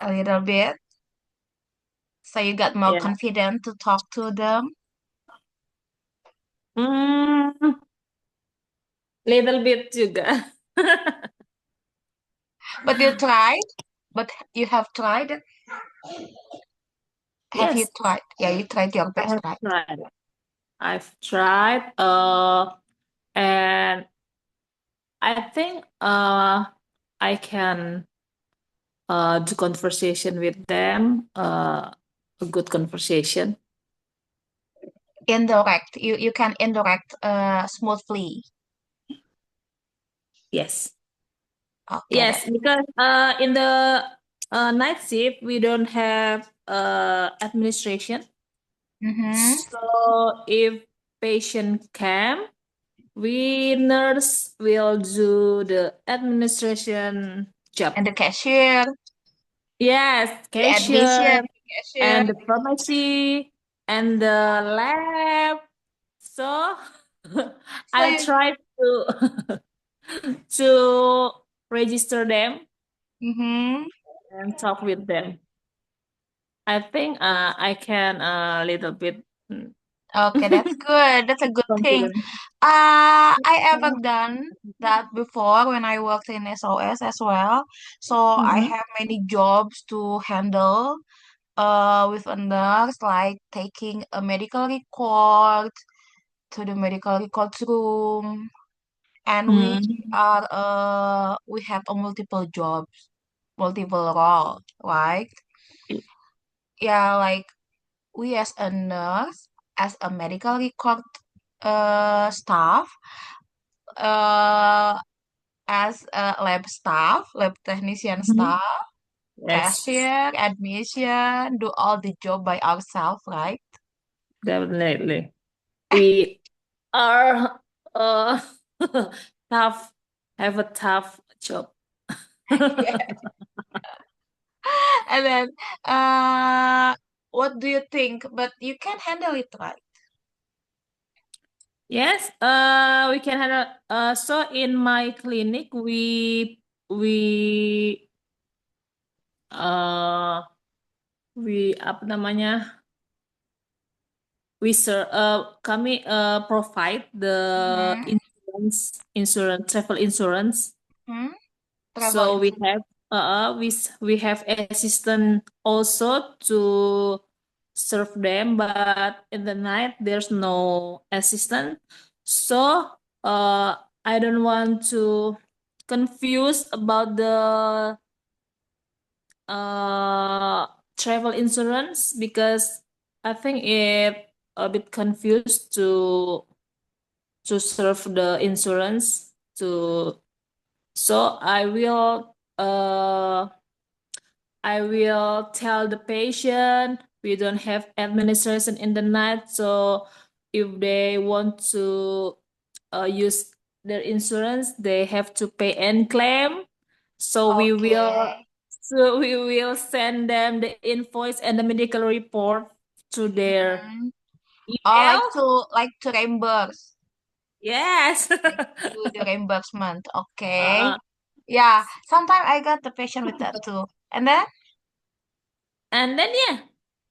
a little bit. So you got more Yeah. confident to talk to them. Hmm, little bit juga. But you tried. But you have tried. Have you Yes, tried? Yeah, you tried your I best, have right? tried. I've tried. And I think I can do conversation with them. A good conversation. Indirect. You can indirect smoothly. Yes. Okay, Yes, that's because in the night shift we don't have administration. mm-hmm. So if patient come, we nurse will do the administration job. And the cashier, Yes, the admission, cashier cashier. and the pharmacy and the lab. So So I you, try to to register them mm-hmm. and talk with them. I think I can a little bit Okay, that's good. That's a good thing. confident. I ever done that before when I worked in SOS as well. So I Mhm. have many jobs to handle with a nurse, like taking a medical record to the medical records room, and Mm. we have a multiple jobs, multiple role, right? Yeah, like we as a nurse, as a medical record staff, uh, as a lab staff, lab technician Mhm. staff, Yes, cashier, admission, do all the job by ourselves, right? definitely. We are tough, have a tough job. Yeah. And then, uh, what do you think? But you can handle it, right? Yes, we can handle. So in my clinic, we uh we apa namanya? Kami provide the Mm-hmm. insurance, travel insurance. Hmm. Travel So we insurance. have we have assistant also to serve them, but in the night there's no assistant. So I don't want to confuse about the uh travel insurance because I think it a bit confused to serve the insurance to so I will tell the patient we don't have administration in the night. So if they want to use their insurance, they have to pay and claim. So Okay. we will send them the invoice and the medical report to their Mm-hmm. Or email. like to reimburse, Yes. like do the reimbursement. Okay. Uh, Yeah. Sometimes I got the patient with that too. And then, and then yeah,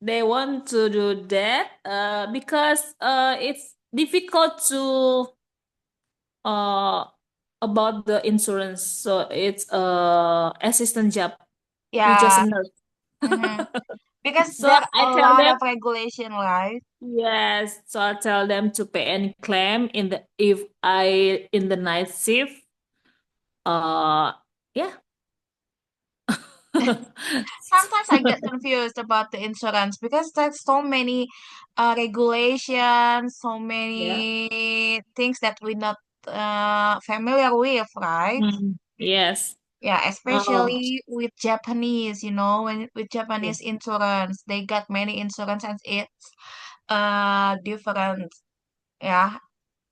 they want to do that because it's difficult to uh about the insurance. So it's assistant job. We just yeah. a nurse. Mm-hmm. Because So there are I a tell lot them of regulation, right? yes. So I tell them to pay any claim in the if I in the night shift. Uh yeah. Sometimes I get confused about the insurance because there's so many regulations, so Yeah. many things that we're not familiar with, right? Mm, yes. Yeah, Um, especially with Japanese, when with yeah. Japanese insurance, they got many insurance and it's different. Yeah,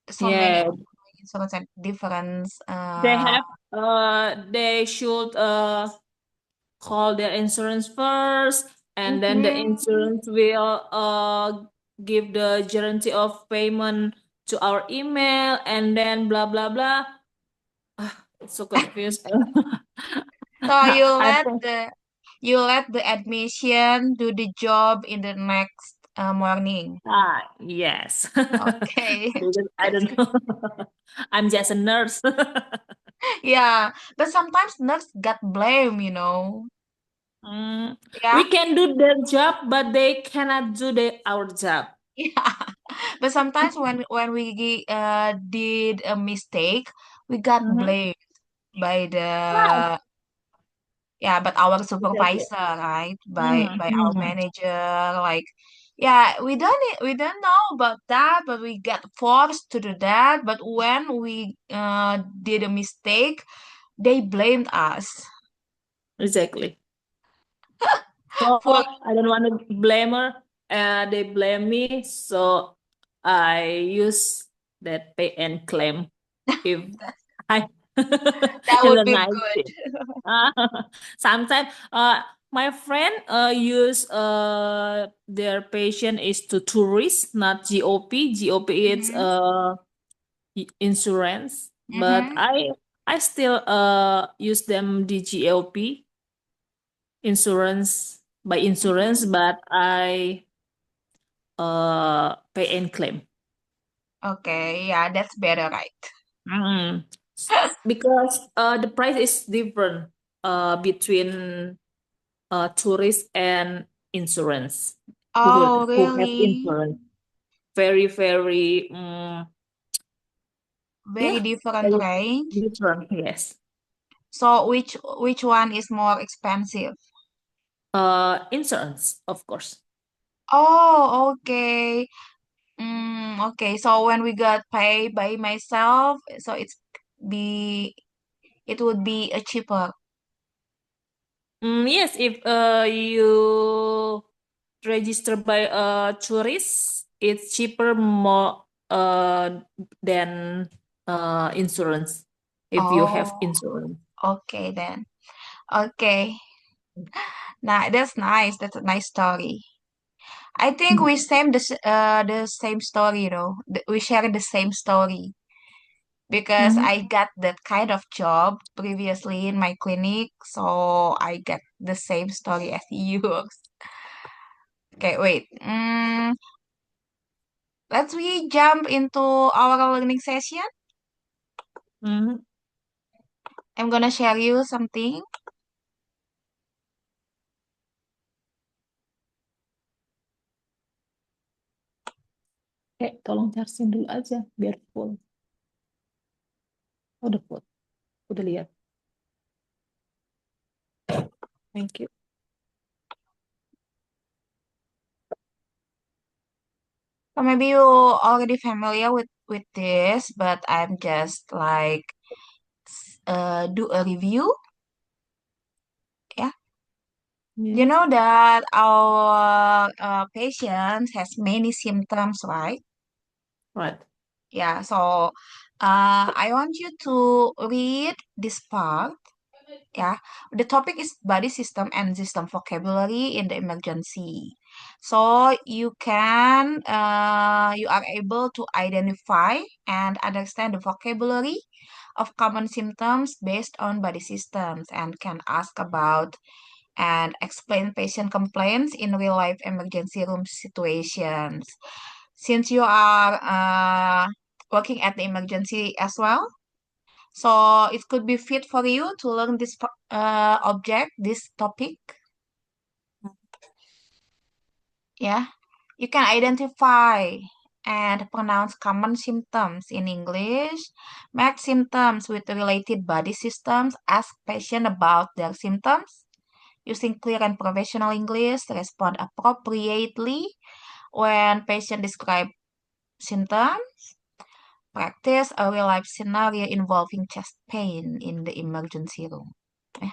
so many Yeah. insurance and different. They should call their insurance first, and then the Mhm. insurance will give the guarantee of payment to our email, and then blah blah blah. It's so confused. So you I let think the You let the admission do the job in the next morning. Yes. Okay, Because I that's don't good. know. I'm just a nurse. Yeah, but sometimes nurse got blame. Mm, Yeah, we can do their job, but they cannot do our job. yeah. But sometimes when we did a mistake, we got Mm-hmm. blamed by Right. but our Exactly. supervisor, right? By our Mm-hmm. manager, like, yeah, we don't know about that, but we get forced to do that. But when we did a mistake, they blamed us Exactly. So for I don't want to blame her. They blame me, so I use that pay and claim if I that in would the be night good. shift. Sometimes my friend use their patient is to tourist, not GOP. GOP is Mm-hmm. insurance, but Mm-hmm. I still use them the GOP insurance by insurance, Mm-hmm. but I pay and claim. Okay, yeah, that's better, right? Mm. Because the price is different between tourist and insurance. Oh, Who have really? insurance? Very very Very yeah, different very range. different. Yes. So which one is more expensive? Insurance, of course. Oh, okay. Okay. So when we got paid by myself, so be it would be a cheaper. Yes, if you register by a tourist, it's cheaper more than insurance if you have Oh, insurance. okay then. Okay. Nah, that's nice. That's a nice story. I think we same the same story, We share the same story because Mhm. I got that kind of job previously in my clinic, so I get the same story as yours. Okay, wait. Let's we jump into our learning session. Mhm. I'm gonna share you something. Tolong charging dulu aja biar full. Oh, udah full. Udah lihat. Thank you. So maybe you already familiar with this, but I'm just like do a review. Yeah, you Yes. know that our patients has many symptoms, right? Right. Yeah. So I want you to read this part. Yeah, the topic is body system and system vocabulary in the emergency. So you are able to identify and understand the vocabulary of common symptoms based on body systems and can ask about and explain patient complaints in real life emergency room situations. Since you are working at the emergency as well, so it could be fit for you to learn this this topic. Yeah, you can identify and pronounce common symptoms in English, match symptoms with related body systems, ask patient about their symptoms, using clear and professional English, respond appropriately when patient describe symptoms, practice a real life scenario involving chest pain in the emergency room. Eh,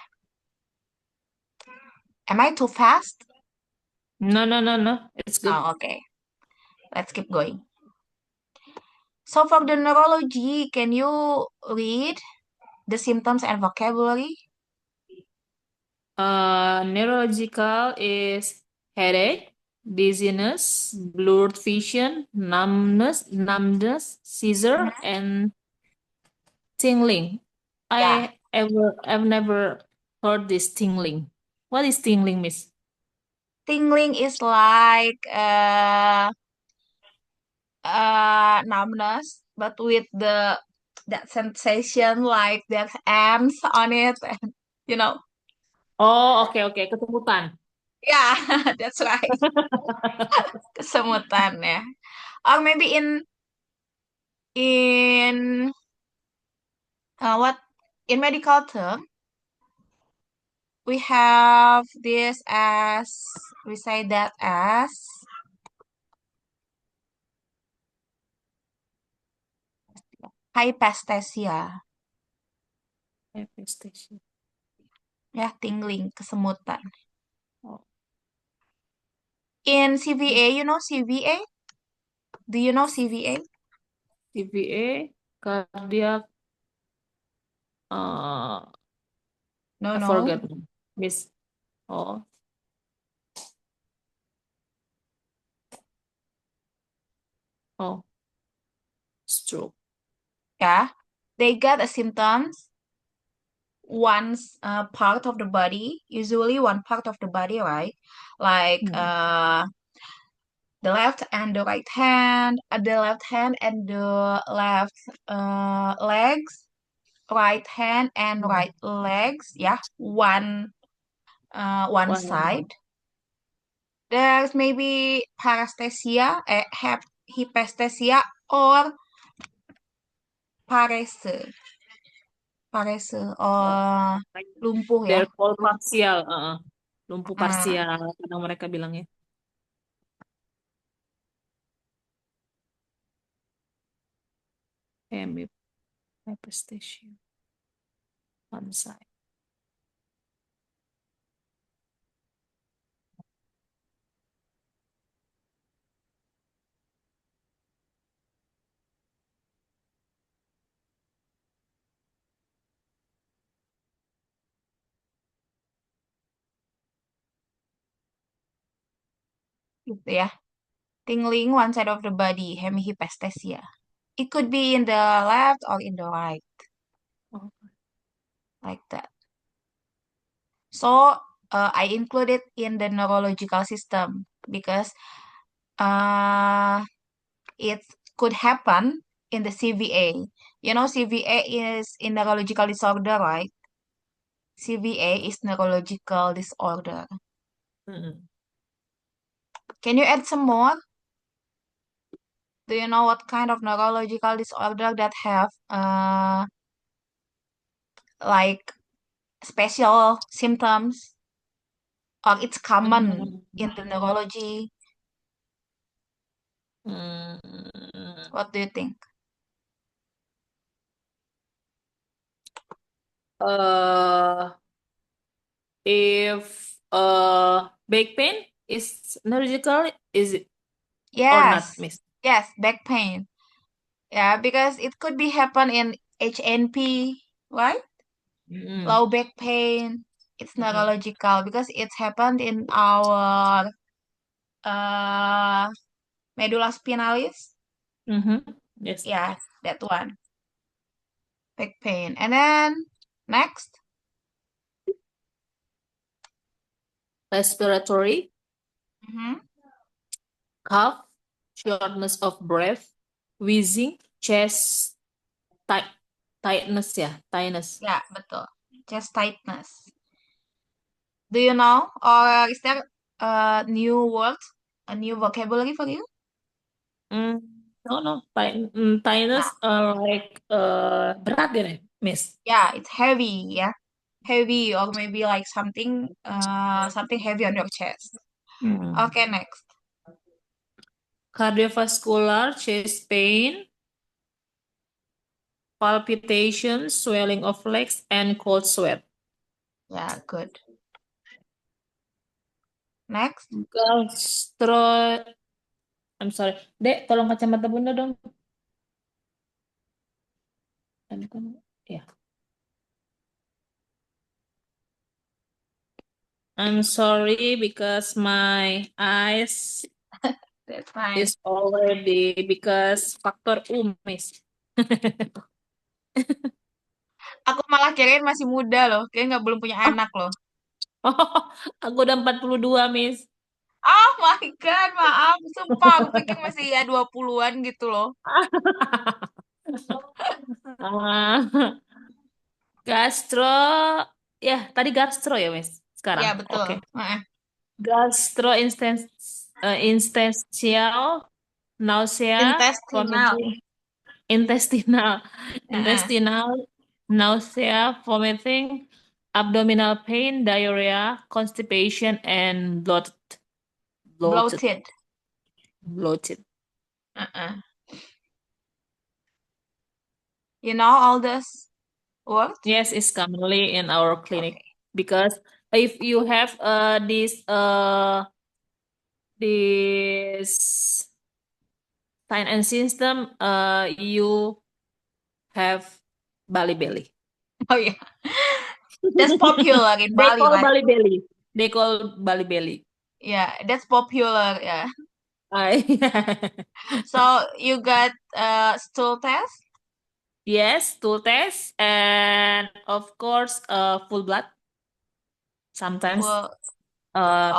Am I too fast? No, no, no, no. It's good. Oh, okay. Let's keep going. So for the neurology, can you read the symptoms and vocabulary? Neurological is headache, dizziness, blurred vision, numbness, seizure, Mhm. and tingling. Yeah. I've never heard this tingling. What is tingling, Miss? Tingling is like numbness, but with the that sensation like there's ants on it, and you know. Oh, oke oke, kesemutan. Yeah, that's right. Kesemutan ya. Or maybe in what in medical term we have this as we say that as hypaesthesia. Manifestation. Ya, tingling, kesemutan. Oh, In CVA, you know CVA? Do you know CVA? CVA, cardiac, uh, No, I no. forgot, Miss. Oh, oh, stroke. Yeah. They get a symptoms once part of the body, usually one part of the body, right? Like Hmm. the left and the right hand, the left hand and the left legs, right hand and Hmm. right legs, yeah, one One. side. There's maybe paresthesia, hypaesthesia, or parese, parese, or lumpuh ya. They're called parsial. Lumpuh Hmm, parsial, kadang mereka bilangnya. Hemip, hyperstation, one side. gitu ya. Tingling one side of the body, hemihypaesthesia. It could be in the left or in the right, Oh. like that. So I include it in the neurological system because uh, it could happen in the CVA. You know, CVA is in neurological disorder, right? CVA is neurological disorder. Mm-mm. Can you add some more? Do you know what kind of neurological disorder that have like special symptoms or it's common Mm. in the neurology? Mm. What do you think? Uh, if back pain is neurological, is it or not, Yes, Miss? yes, back pain. Yeah, because it could be happen in HNP, right? Mm-mm. Low back pain. It's Mm-mm. neurological because it's happened in our uh medulla spinalis. Mm-hmm. Yes. Yeah, that one. Back pain. And then next. Respiratory, Mhm. cough, shortness of breath, wheezing, chest tight, tightness ya, tightness. Ya, betul. Chest tightness. Do you know or is there a new word, a new vocabulary for you? Mm, no, no, Nah, tightness like berat ya, Miss. yeah, it's heavy, yeah. Heavy or maybe like something heavy on your chest. Hmm. Okay, next. Cardiovascular, chest pain, palpitation, swelling of legs, and cold sweat. Yeah, good. Next. Gastro, I'm sorry. Dek, tolong kacamata Bunda dong. Ya. I'm sorry because my eyes That's fine. is already because faktor Miss. Aku malah kirain masih muda loh. Kirain nggak belum punya Oh, anak loh. Oh, aku udah 42, Miss. Oh my God, maaf. Sumpah, aku pikir masih ya 20-an gitu loh. Ah, gastro, ya tadi gastro ya, Miss. Ya, Sekarang, betul. oke. Heeh. Gastrointestinal, nausea, Intestinal. vomiting, intestinal, Heeh. nausea, vomiting, abdominal pain, diarrhea, constipation, and bloated, Bloated. bloated. Heeh. You know all those words? Yes, it's commonly in our clinic Okay. because if you have this sign and system, you have Bali belly. Oh yeah. That's popular in They Bali, call right? Bali belly. They call Bali belly. Yeah, that's popular. Yeah. I So you got stool test? yes, stool test and of course, full blood. Sometimes, Full uh,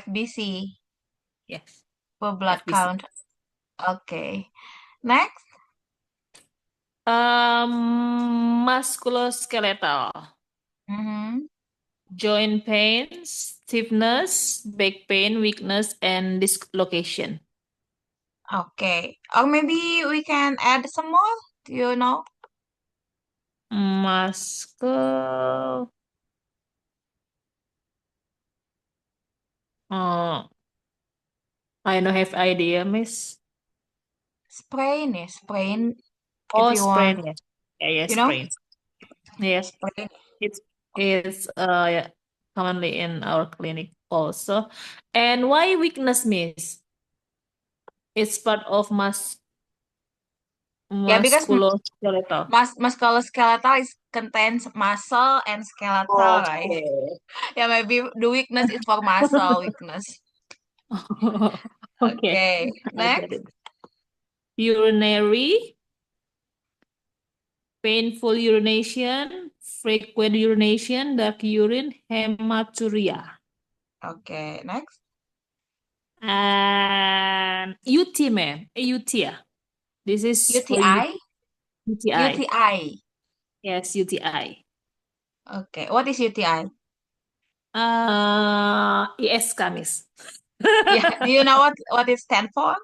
FBC, yes, full blood FBC. count. Okay. Next, Musculoskeletal, mm-hmm. joint pain, stiffness, back pain, weakness, and dislocation. Okay. Or maybe we can add some more. Do you know? Muscle. Uh, I don't have idea, Miss. Sprain, yeah, sprain. If Oh, you want, sprain, yes. Yeah, yes, you know, sprain. Yes, sprain. it's yeah, commonly in our clinic also. And why weakness, Miss? It's part of Yeah, because musculoskeletal. musculoskeletal is contains muscle and skeletal, right? Okay. Yeah, maybe the weakness is for muscle weakness. Okay, Okay. I get Next, it. Urinary, painful urination, frequent urination, dark urine, hematuria. okay. Next, And UT, ma'am. UT, yeah. This is for UTI. UTI. UTI. Yes, UTI. Okay. What is UTI? IS Kamis. Yeah. Do you know what it stands for?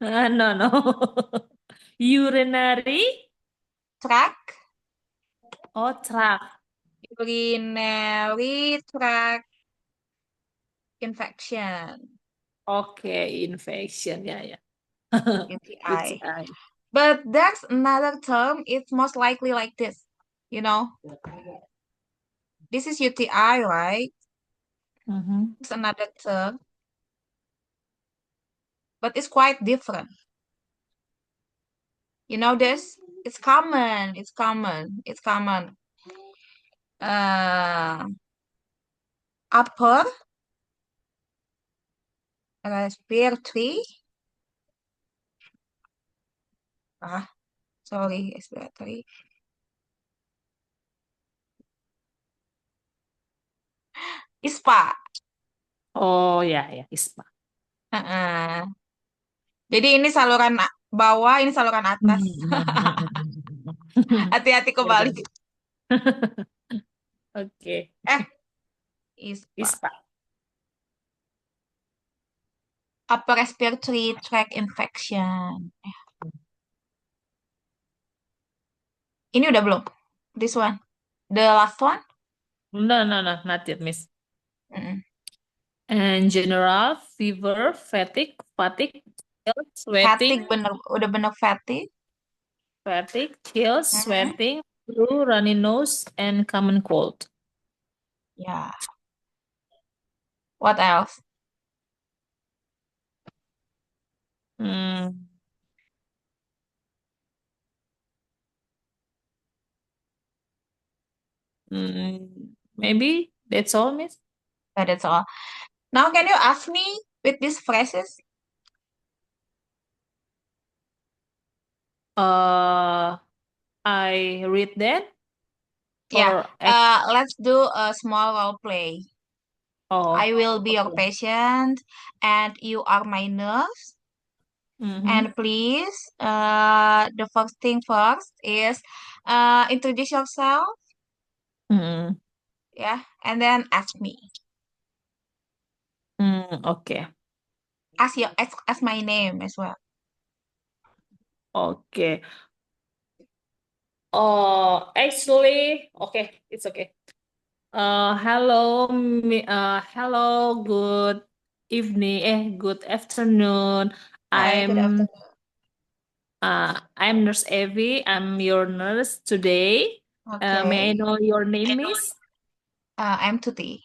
No, no. Urinary Tract. or tract. Urinary tract infection. Okay, infection. Yeah, yeah. UTI. UTI. But there's another term. It's most likely like this. You know, this is UTI, right? Mm-hmm. It's another term, but it's quite different. You know this? It's common. It's common. It's common. Uh, upper respiratory. Ah, sorry, respiratory. ISPA. Oh, yeah, yeah. ISPA. Heeh. Jadi ini saluran bawah, ini saluran atas. Hati-hati Ya, kebalik. benar. Oke. Eh, ISPA. ISPA. Upper respiratory tract infection. Ini udah belum? This one. The last one? No, no, no, not yet, Miss. Mm-mm. And general, fever, fatigue, chills, Fatigue sweating, bener, udah bener fatigue. chills, Mhm. sweating, flu, runny nose, and common cold. Ya. What else? Hmm, maybe that's all, Miss. That's all. Now, can you ask me with these phrases? Uh, I read that. Yeah, for ex let's do a small role play. oh I will be your okay. patient and you are my nurse. Mm-hmm. And please, the first thing first is introduce yourself, Mm-hmm. yeah, and then ask me. Mm, okay. Ask my name as well. Okay. Actually, okay, it's okay. Hello, good evening, good afternoon. Hi, good I'm afternoon. I'm Nurse Evie. I'm your nurse today. May I Okay, know your name, Miss? I'm Tuti.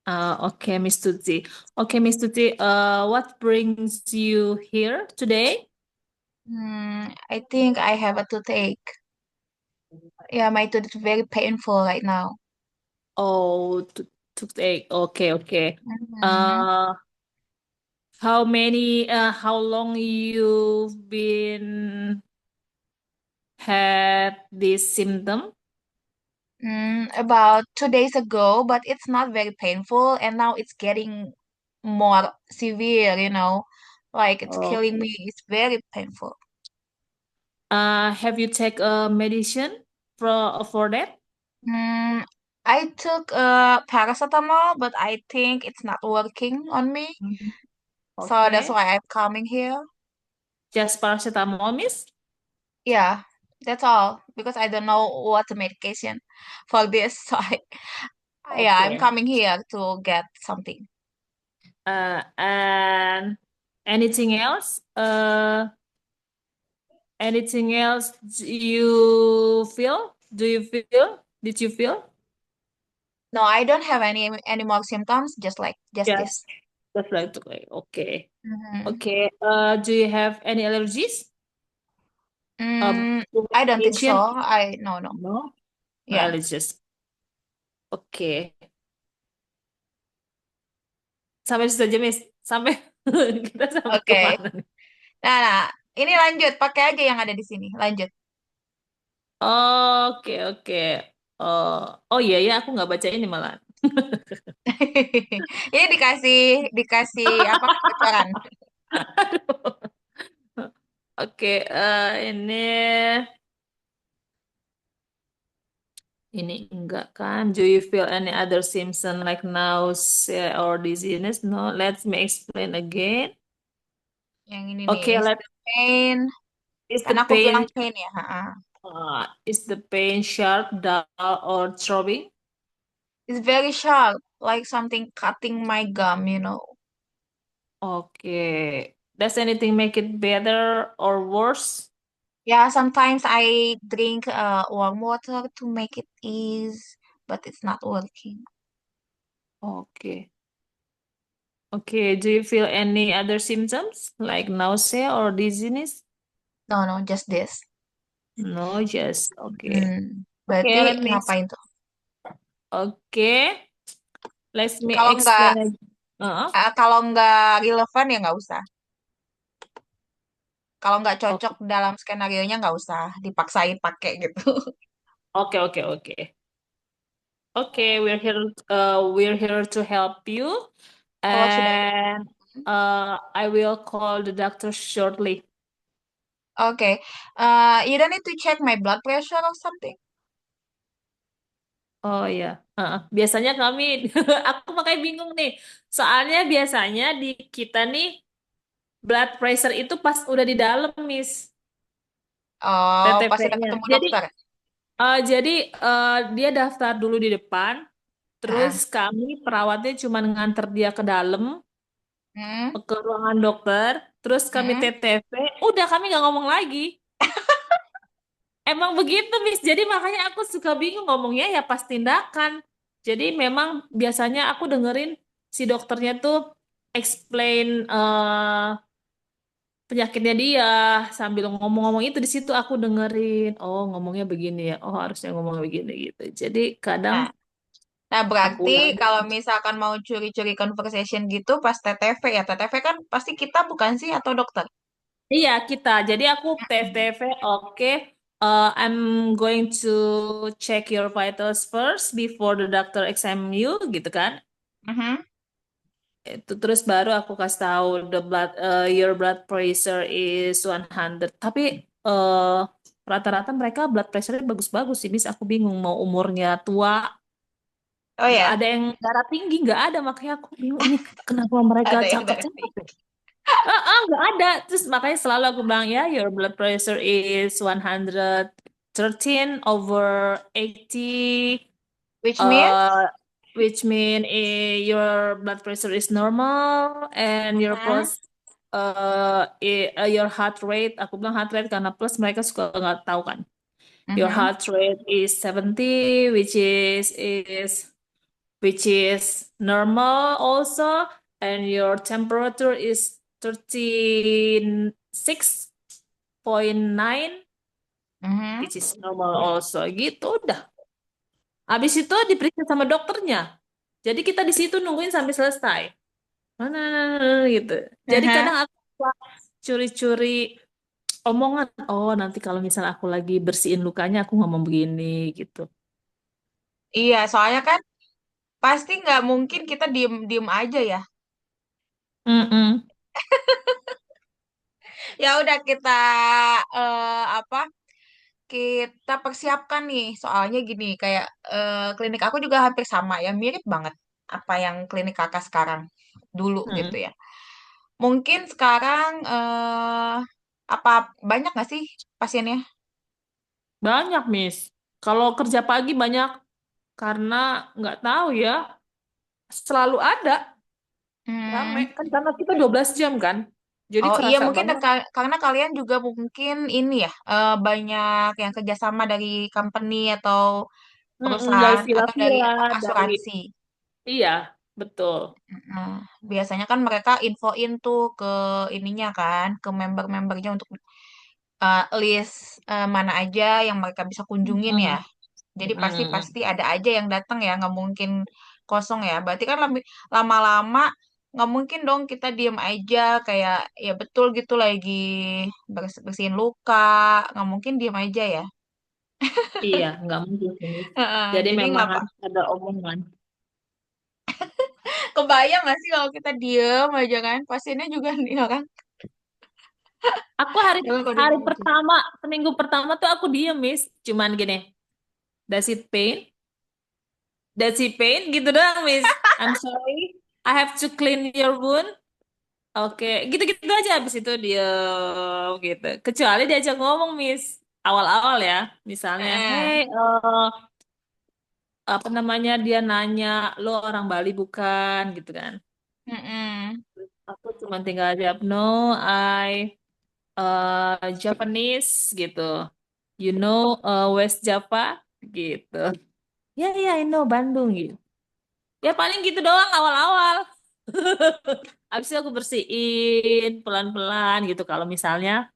Okay, Miss Tuti. Okay, Miss Tuti. What brings you here today? I think I have a toothache. Yeah, my tooth is very painful right now. Oh, toothache. Okay, okay. Mhm. Uh, how long you've been had this symptom? About 2 days ago, but it's not very painful, and now it's getting more severe, like it's Oh, killing me. It's very painful. have you take a medicine for that? Mm, I took paracetamol, but I think it's not working on me. Mhm. So that's Okay, why I'm coming here. just paracetamol, miss? Yeah, that's all because I don't know what the medication for this. So yeah, I'm Okay. coming here to get something. And anything else? Anything else you feel? Do you feel? Did you feel? No, I don't have any more symptoms, just Yes. this. That's right. Okay. Okay. hmm Okay. Do you have any allergies? Mm, To I don't think so. medication? I no no. No. No Yeah. allergies. Oke. Sampai situ aja, Miss. Sampai kita sampai Oke. kemana nih? Nah, ini lanjut pakai aja yang ada di sini. Lanjut. Oke, oke. Oh, oh iya ya, aku nggak baca ini malah. Ini dikasih dikasih apa bocoran. Oke, ini enggak kan? Do you feel any other symptom like nausea or dizziness? No, let me explain again. Yang ini nih Okay, is the pain. is the Karena aku bilang pain pain ya. Ha-ha. is the pain sharp, dull, or throbbing? It's very sharp, like something cutting my gum. Okay. Does anything make it better or worse? Yeah, sometimes I drink warm water to make it ease, but it's not working. Okay. Okay. Do you feel any other symptoms like nausea or dizziness? No, no, just this. No, yes. Okay. Berarti Okay, let me ngapain tuh? okay. Let me Kalau nggak explain. Uh, kalau nggak relevan ya nggak usah. Kalau nggak cocok okay. dalam skenario nya nggak usah dipaksain pakai gitu. Okay, okay, okay. Okay, we're here to help you, Oh, sudah. and I will call the doctor shortly. Oke. You don't need to check my blood pressure or something. Oh ya, biasanya kami, aku makanya bingung nih. Soalnya biasanya di kita nih blood pressure itu pas udah di dalam, Miss, Oh, pas udah TTP-nya. ketemu Jadi, dokter. jadi dia daftar dulu di depan, terus Ah. kami perawatnya cuma nganter dia ke dalam, Hmm. ke ruangan dokter, terus kami Hmm. TTP, udah kami nggak ngomong lagi. Emang begitu, Miss. Jadi makanya aku suka bingung ngomongnya ya pas tindakan. Jadi memang biasanya aku dengerin si dokternya tuh explain penyakitnya dia sambil ngomong-ngomong itu di situ aku dengerin. Oh, ngomongnya begini ya. Oh, harusnya ngomong begini gitu. Jadi kadang Nah, nah aku berarti ulangi. kalau misalkan mau curi-curi conversation gitu pas TTV ya, TTV kan pasti kita bukan sih atau dokter? Iya, kita. Jadi aku Mm-mm. TFTV, oke. I'm going to check your vitals first before the doctor examine you, gitu kan? Mhm. Itu terus baru aku kasih tahu your blood pressure is 100. Tapi rata-rata mereka blood pressure-nya bagus-bagus sih, Miss. Aku bingung mau umurnya tua, Oh nggak ya, ada yang darah tinggi, nggak ada. Makanya aku bingung ini kenapa mereka ada yang darah cakep-cakep tinggi. ya? Nggak ada. Terus makanya selalu aku bilang ya, your blood pressure is 113/80, Which means? uh, which mean your blood pressure is normal and your Mhm. pulse, your heart rate. Aku bilang heart rate karena plus mereka suka nggak tahu kan. Your Mhm. heart rate is 70, which is normal also, and your temperature is 36.9, Mhm. which is normal also. Gitu udah. Habis itu diperiksa sama dokternya. Jadi kita di situ nungguin sampai selesai. Mana gitu. Jadi Mhm. kadang aku suka curi-curi omongan. Oh, nanti kalau misal aku lagi bersihin lukanya aku ngomong begini gitu. Iya, soalnya kan pasti nggak mungkin kita diem-diem aja ya. Mm-mm. Ya udah kita apa? Kita persiapkan nih. Soalnya gini, kayak klinik aku juga hampir sama ya, mirip banget apa yang klinik kakak sekarang dulu gitu Mm-mm. ya. Mungkin sekarang apa banyak nggak sih pasiennya? Banyak, Miss. Kalau kerja pagi banyak karena nggak tahu ya, selalu ada rame Hmm. kan karena kita 12 jam kan. Jadi Oh iya kerasa mungkin banget. karena kalian juga mungkin ini ya banyak yang kerjasama dari company atau Mm-mm, dari perusahaan atau dari villa-villa, apa dari asuransi. iya, betul. Nah, biasanya kan mereka infoin tuh ke ininya kan, ke member-membernya untuk list mana aja yang mereka bisa kunjungin ya. Mm-mm. Jadi pasti Mm-mm. pasti ada aja yang datang ya, nggak mungkin kosong ya. Berarti kan lebih lama-lama nggak mungkin dong kita diem aja kayak ya betul gitu lagi bersihin luka, nggak mungkin diem aja ya. Iya, nggak mungkin sih, Miss. Heeh, Jadi jadi memang nggak pak. harus ada omongan. Kebayang nggak sih kalau kita diem aja kan, pasiennya juga nih orang Aku hari dalam kondisi hari gitu. pertama, seminggu pertama tuh aku diem, Miss. Cuman gini, does it pain? Does it pain? Gitu doang, Miss. I'm sorry. I have to clean your wound. Oke, gitu-gitu aja habis itu diem gitu. Kecuali diajak ngomong, Miss. Awal-awal ya. Misalnya, Heeh. hey, apa namanya, dia nanya, lo orang Bali bukan? Gitu kan. Mm-mm. Aku cuma tinggal jawab, no, I Japanese gitu. You know West Java gitu. Ya, ya, I know Bandung gitu. Ya paling gitu doang awal-awal. Habis itu aku bersihin pelan-pelan gitu kalau misalnya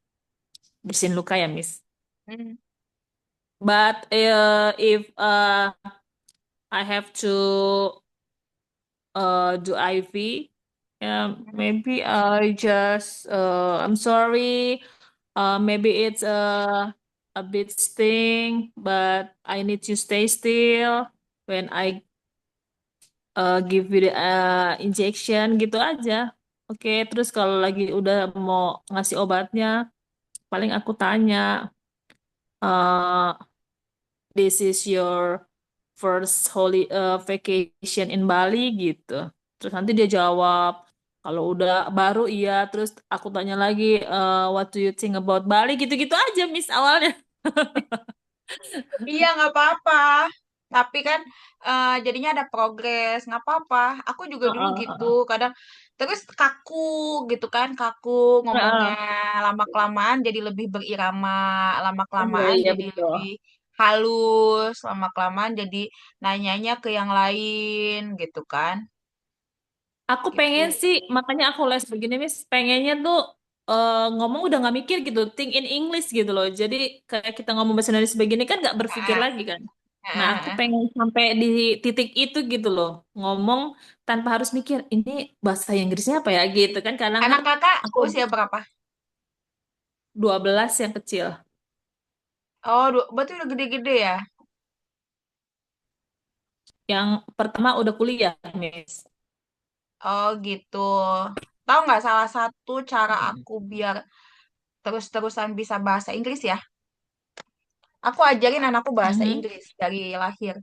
bersihin luka ya, Miss. Mm. But if I have to do IV, maybe I just I'm sorry. Maybe it's a bit sting, but I need to stay still when I give you the injection gitu aja. Oke, terus kalau lagi udah mau ngasih obatnya, paling aku tanya, uh, this is your first vacation in Bali gitu. Terus nanti dia jawab, kalau udah baru iya, terus aku tanya lagi, what do you think about Bali? Gitu-gitu aja, Miss awalnya. Iya, nggak apa-apa. Tapi kan jadinya ada progres, nggak apa-apa. Aku juga dulu Heeh, gitu, heeh. kadang terus kaku gitu kan, kaku ngomongnya Heeh. lama-kelamaan jadi lebih berirama, Iya, lama-kelamaan iya jadi betul. lebih halus, lama-kelamaan jadi nanyanya ke yang lain gitu kan. Aku pengen Gitu. sih, makanya aku les begini, Miss. Pengennya tuh ngomong udah nggak mikir gitu, think in English gitu loh. Jadi kayak kita ngomong bahasa Indonesia begini kan nggak berpikir Heeh, lagi kan. Nah, heeh, aku heeh. pengen sampai di titik itu gitu loh. Ngomong tanpa harus mikir, ini bahasa Inggrisnya apa ya gitu kan. Kadang kan Anak kakak aku usia berapa? 12 yang kecil. Oh, berarti udah gede-gede ya? Yang pertama udah kuliah, Miss. Oh gitu. Tahu nggak salah satu cara Mm. aku biar terus-terusan bisa bahasa Inggris ya? Aku ajarin anakku bahasa Mhm. Inggris dari lahir.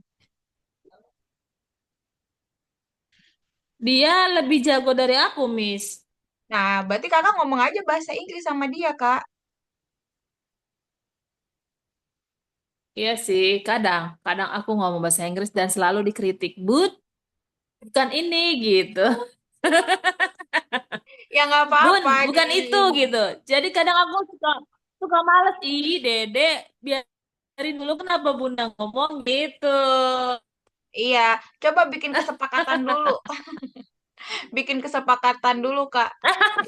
Dia lebih jago dari aku, Miss. Nah, berarti kakak ngomong aja bahasa Inggris sama dia, Kak. Iya sih, kadang aku ngomong bahasa Inggris dan selalu dikritik. Bukan ini gitu. Ya nggak Bun, apa-apa di bukan itu gitu. Jadi kadang aku suka suka males. Ih, Dede, biarin dulu kenapa Bunda ngomong gitu. Iya, coba bikin kesepakatan dulu. Bikin kesepakatan dulu, Kak.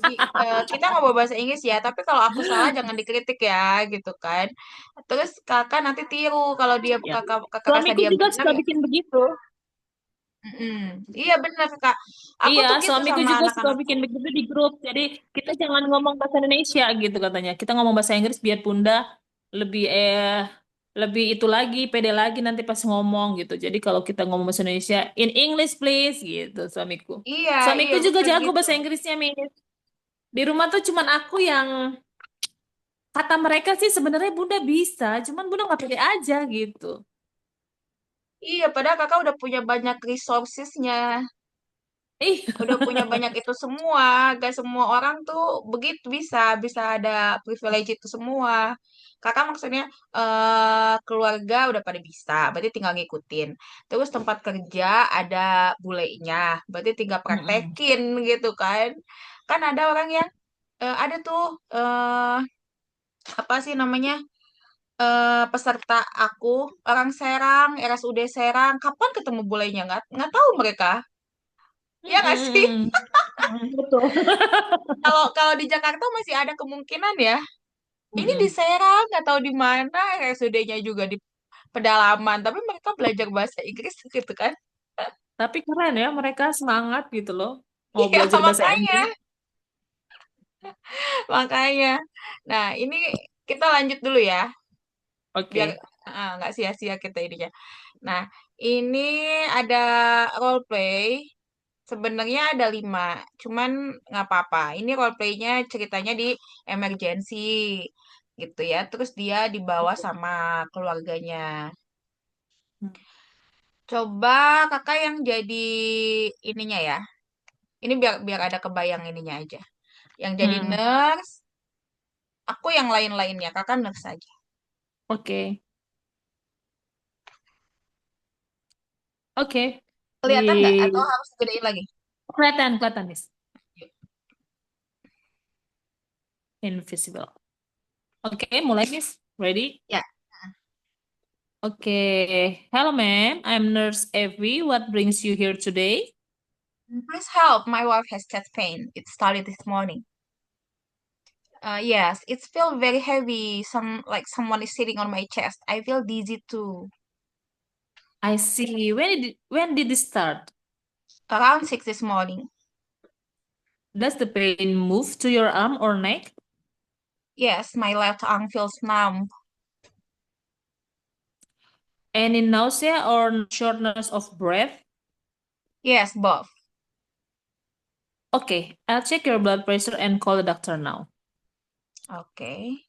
Jadi kita ngobrol bahasa Inggris ya, tapi kalau aku salah jangan dikritik ya, gitu kan. Terus kakak nanti tiru kalau dia Ya. kakak kakak rasa Suamiku dia juga benar suka ya. bikin begitu. Iya benar, Kak. Aku Iya, tuh gitu suamiku sama juga suka anak-anakku. bikin begitu di grup. Jadi kita jangan ngomong bahasa Indonesia gitu katanya. Kita ngomong bahasa Inggris biar Bunda lebih lebih itu lagi, pede lagi nanti pas ngomong gitu. Jadi kalau kita ngomong bahasa Indonesia, in English please gitu suamiku. Iya, Suamiku iya juga benar jago gitu. bahasa Inggrisnya, Miss. Di rumah tuh cuman aku yang kata mereka sih sebenarnya Bunda bisa, cuman Bunda nggak pede aja gitu. Iya, padahal kakak udah punya banyak resourcesnya. Ih, Udah punya banyak itu semua. Gak semua orang tuh begitu bisa ada privilege itu semua. Kakak maksudnya keluarga udah pada bisa, berarti tinggal ngikutin. Terus tempat kerja ada bulenya, berarti tinggal mm-mm. praktekin gitu kan. Kan ada orang yang ada tuh apa sih namanya? Peserta aku orang Serang, RSUD Serang, kapan ketemu bulenya? Nggak tahu mereka. Ya nggak sih? Mm-mm. Mm, betul. Kalau kalau di Jakarta masih ada kemungkinan ya. Ini di Mm-mm. Serang atau di mana RSUD-nya juga di pedalaman, tapi mereka belajar bahasa Inggris gitu kan. Tapi keren ya, mereka semangat gitu loh. Mau Iya, belajar bahasa makanya. Inggris. Makanya. Nah, ini kita lanjut dulu ya, biar Oke. nggak sia-sia kita ininya. Nah, ini ada role play. Sebenarnya ada 5, cuman nggak apa-apa. Ini role play-nya ceritanya di emergency gitu ya. Terus dia dibawa sama keluarganya. Coba kakak yang jadi ininya ya. Ini biar biar ada kebayang ininya aja. Yang jadi Hmm, nurse, aku yang lain-lainnya. Kakak nurse aja. oke. Oke. Di Kelihatan nggak? Atau harus gedein lagi? kelihatan, kelihatan, Miss. Invisible. Oke, mulai, Miss. Ready? Ya. Okay. Hello, ma'am. I'm Nurse Evie. What brings you here today? Please help. My wife has chest pain. It started this morning. Yes, it feels very heavy. Like someone is sitting on my chest. I feel dizzy too. I see. When did it start? Around 6 this morning. Does the pain move to your arm or neck? Yes, my left arm feels numb. Any nausea or shortness of breath? Yes, both. Okay, I'll check your blood pressure and call the doctor now. Okay.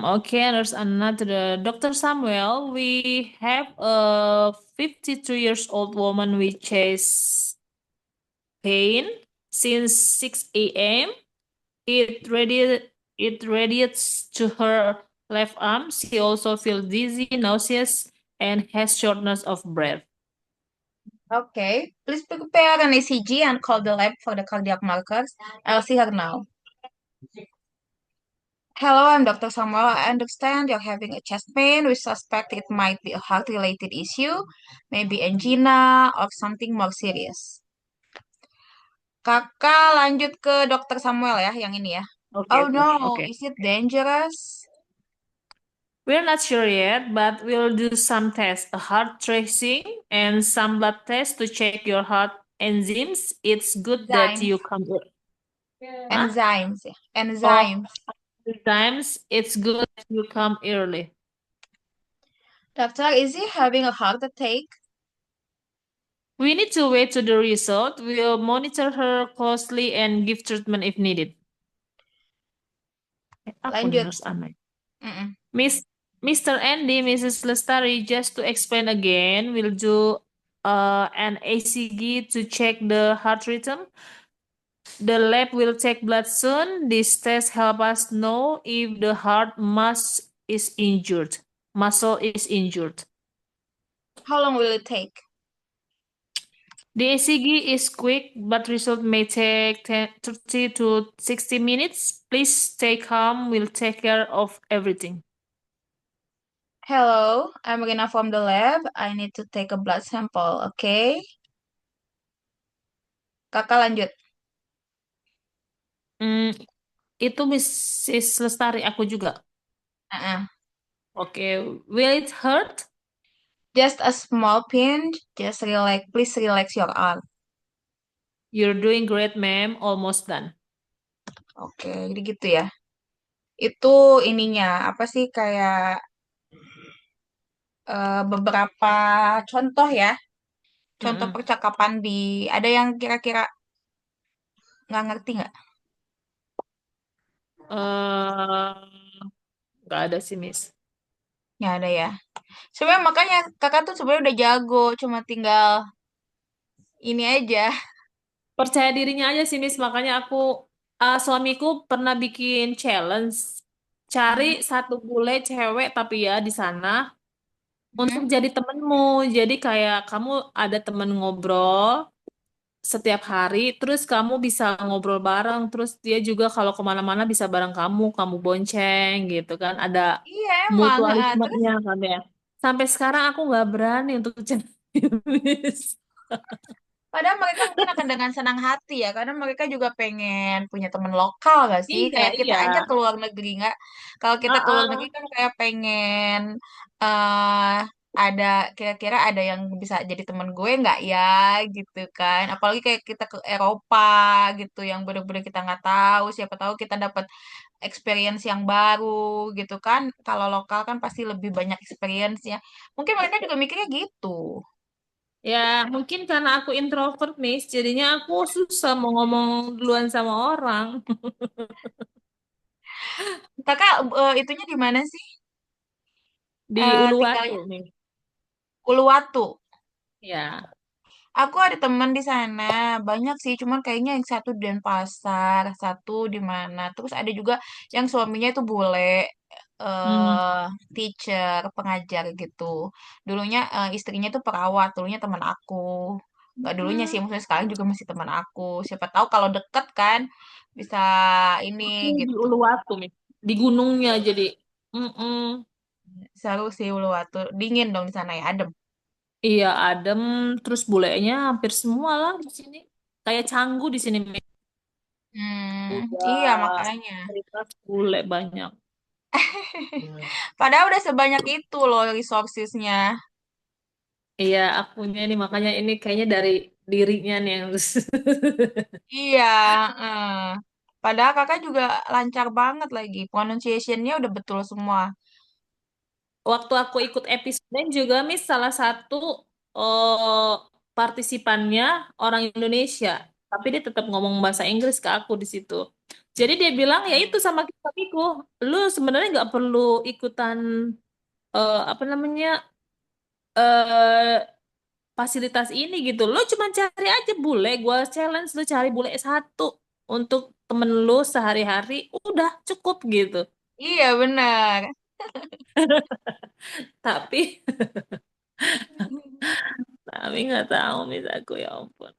Okay, and there's another Dr. Samuel. We have a 52 years old woman with chest pain since 6 a.m. It radiates to her left arm. She also feels dizzy, nauseous, and has shortness of breath. Okay. Please prepare an ECG and call the lab for the cardiac markers. I'll see her now. Hello, I'm Dr. Samuel. I understand you're having a chest pain. We suspect it might be a heart-related issue, maybe angina or something more serious. Kakak lanjut ke Dr. Samuel ya, yang ini ya. Okay, Oh okay, no, okay. is it dangerous? We're not sure yet, but we'll do some tests, a heart tracing and some blood tests to check your heart enzymes. It's good that Enzymes. you come. Huh? Enzymes ya. Oh, Enzymes. Sometimes it's good if you come early. Doctor, is he having a heart attack? We need to wait to the result. We'll monitor her closely and give treatment if needed. Aku nih Lanjut. nurse anak. Mm-mm. Miss Mr. Andy, Mrs. Lestari, just to explain again, we'll do an ACG to check the heart rhythm. The lab will take blood soon. This test help us know if the heart is injured. Muscle is injured. How long will it take? The ECG is quick, but result may take 30 to 60 minutes. Please stay calm. We'll take care of everything. Hello, I'm Rina from the lab. I need to take a blood sample, okay? Kakak lanjut. Hmm, itu Mrs. Lestari, aku juga. Uh-uh. Oke, will it hurt? Just a small pinch. Just relax. Please relax your arm. You're doing great, ma'am. Almost done. Oke, jadi gitu ya. Itu ininya, apa sih kayak beberapa contoh ya. Contoh Mm-mm. percakapan di, ada yang kira-kira nggak ngerti nggak? Eh, nggak ada sih, Miss. Ya ada ya. Sebenarnya makanya kakak tuh sebenarnya udah jago, cuma tinggal ini aja. Percaya dirinya aja sih, Miss. Makanya suamiku pernah bikin challenge. Cari Mhm, satu bule cewek tapi ya di sana untuk mhm. jadi temenmu. Jadi kayak kamu ada temen ngobrol setiap hari, terus kamu bisa ngobrol bareng, terus dia juga kalau kemana-mana bisa bareng kamu, kamu bonceng gitu kan. Ada Iya emang. Terus mutualismenya kan ya. Sampai sekarang aku nggak berani untuk cari. padahal mereka mungkin akan dengan senang hati ya, karena mereka juga pengen punya teman lokal gak sih? Iya, Kayak kita iya. aja ke luar negeri nggak? Kalau kita ke luar negeri Heeh. kan kayak pengen eh ada kira-kira ada yang bisa jadi teman gue nggak ya gitu kan? Apalagi kayak kita ke Eropa gitu, yang bener-bener kita nggak tahu. Siapa tahu kita dapat experience yang baru gitu kan? Kalau lokal kan pasti lebih banyak experience ya. Mungkin mereka juga mikirnya gitu. Ya, mungkin karena aku introvert, Miss, jadinya aku susah mau ngomong duluan sama orang. Kakak itunya di mana sih? Di Uluwatu, Tinggalnya nih. Uluwatu. Ya. Aku ada teman di sana, banyak sih, cuman kayaknya yang satu di Denpasar, satu di mana. Terus ada juga yang suaminya itu bule, Hmm. eh teacher, pengajar gitu. Dulunya istrinya itu perawat, dulunya teman aku. Nggak dulunya sih, Hmm. maksudnya sekarang juga masih teman aku. Siapa tahu kalau deket kan bisa ini Aku di gitu. Uluwatu, Miss. Di gunungnya jadi. Mm-mm. Seru sih Uluwatu, dingin dong di sana ya, adem. Iya, adem. Terus bulenya hampir semua lah di sini. Kayak Canggu di sini, Miss. Iya Udah makanya. cerita bule banyak. Padahal udah sebanyak itu loh resourcesnya. Iya, akunya ini makanya ini kayaknya dari dirinya nih yang Iya, eh. Padahal kakak juga lancar banget lagi. Pronunciation-nya udah betul semua. waktu aku ikut episode juga, Miss, salah satu eh, partisipannya orang Indonesia, tapi dia tetap ngomong bahasa Inggris ke aku di situ. Jadi dia bilang ya itu sama suamiku, lu sebenarnya nggak perlu ikutan apa namanya eh fasilitas ini gitu. Lu cuma cari aja bule, gua challenge lu cari bule S1 untuk temen lu sehari-hari, udah cukup gitu. Iya, benar. Tapi nggak tahu, Miss, aku ya ampun.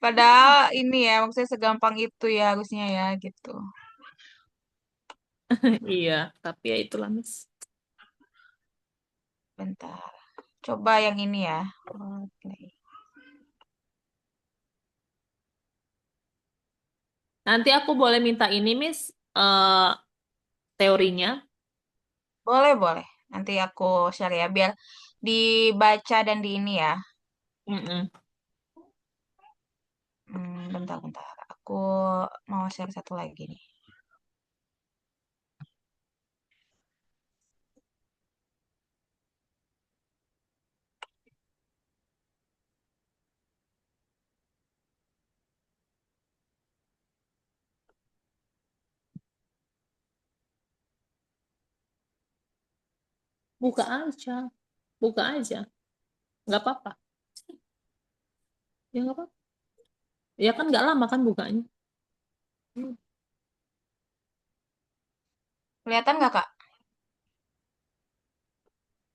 Padahal ini ya, maksudnya segampang itu ya harusnya ya gitu. Iya, tapi ya itulah, Miss. Bentar. Coba yang ini ya. Oke. Nanti aku boleh minta ini, Miss, teorinya. Boleh, boleh. Nanti aku share ya, biar dibaca dan di ini ya. Mm-mm. Bentar, bentar. Aku mau share satu lagi nih. Buka aja. Buka aja. Nggak apa-apa. Ya nggak apa-apa. Ya kan nggak lama kan bukanya. Kelihatan nggak, Kak?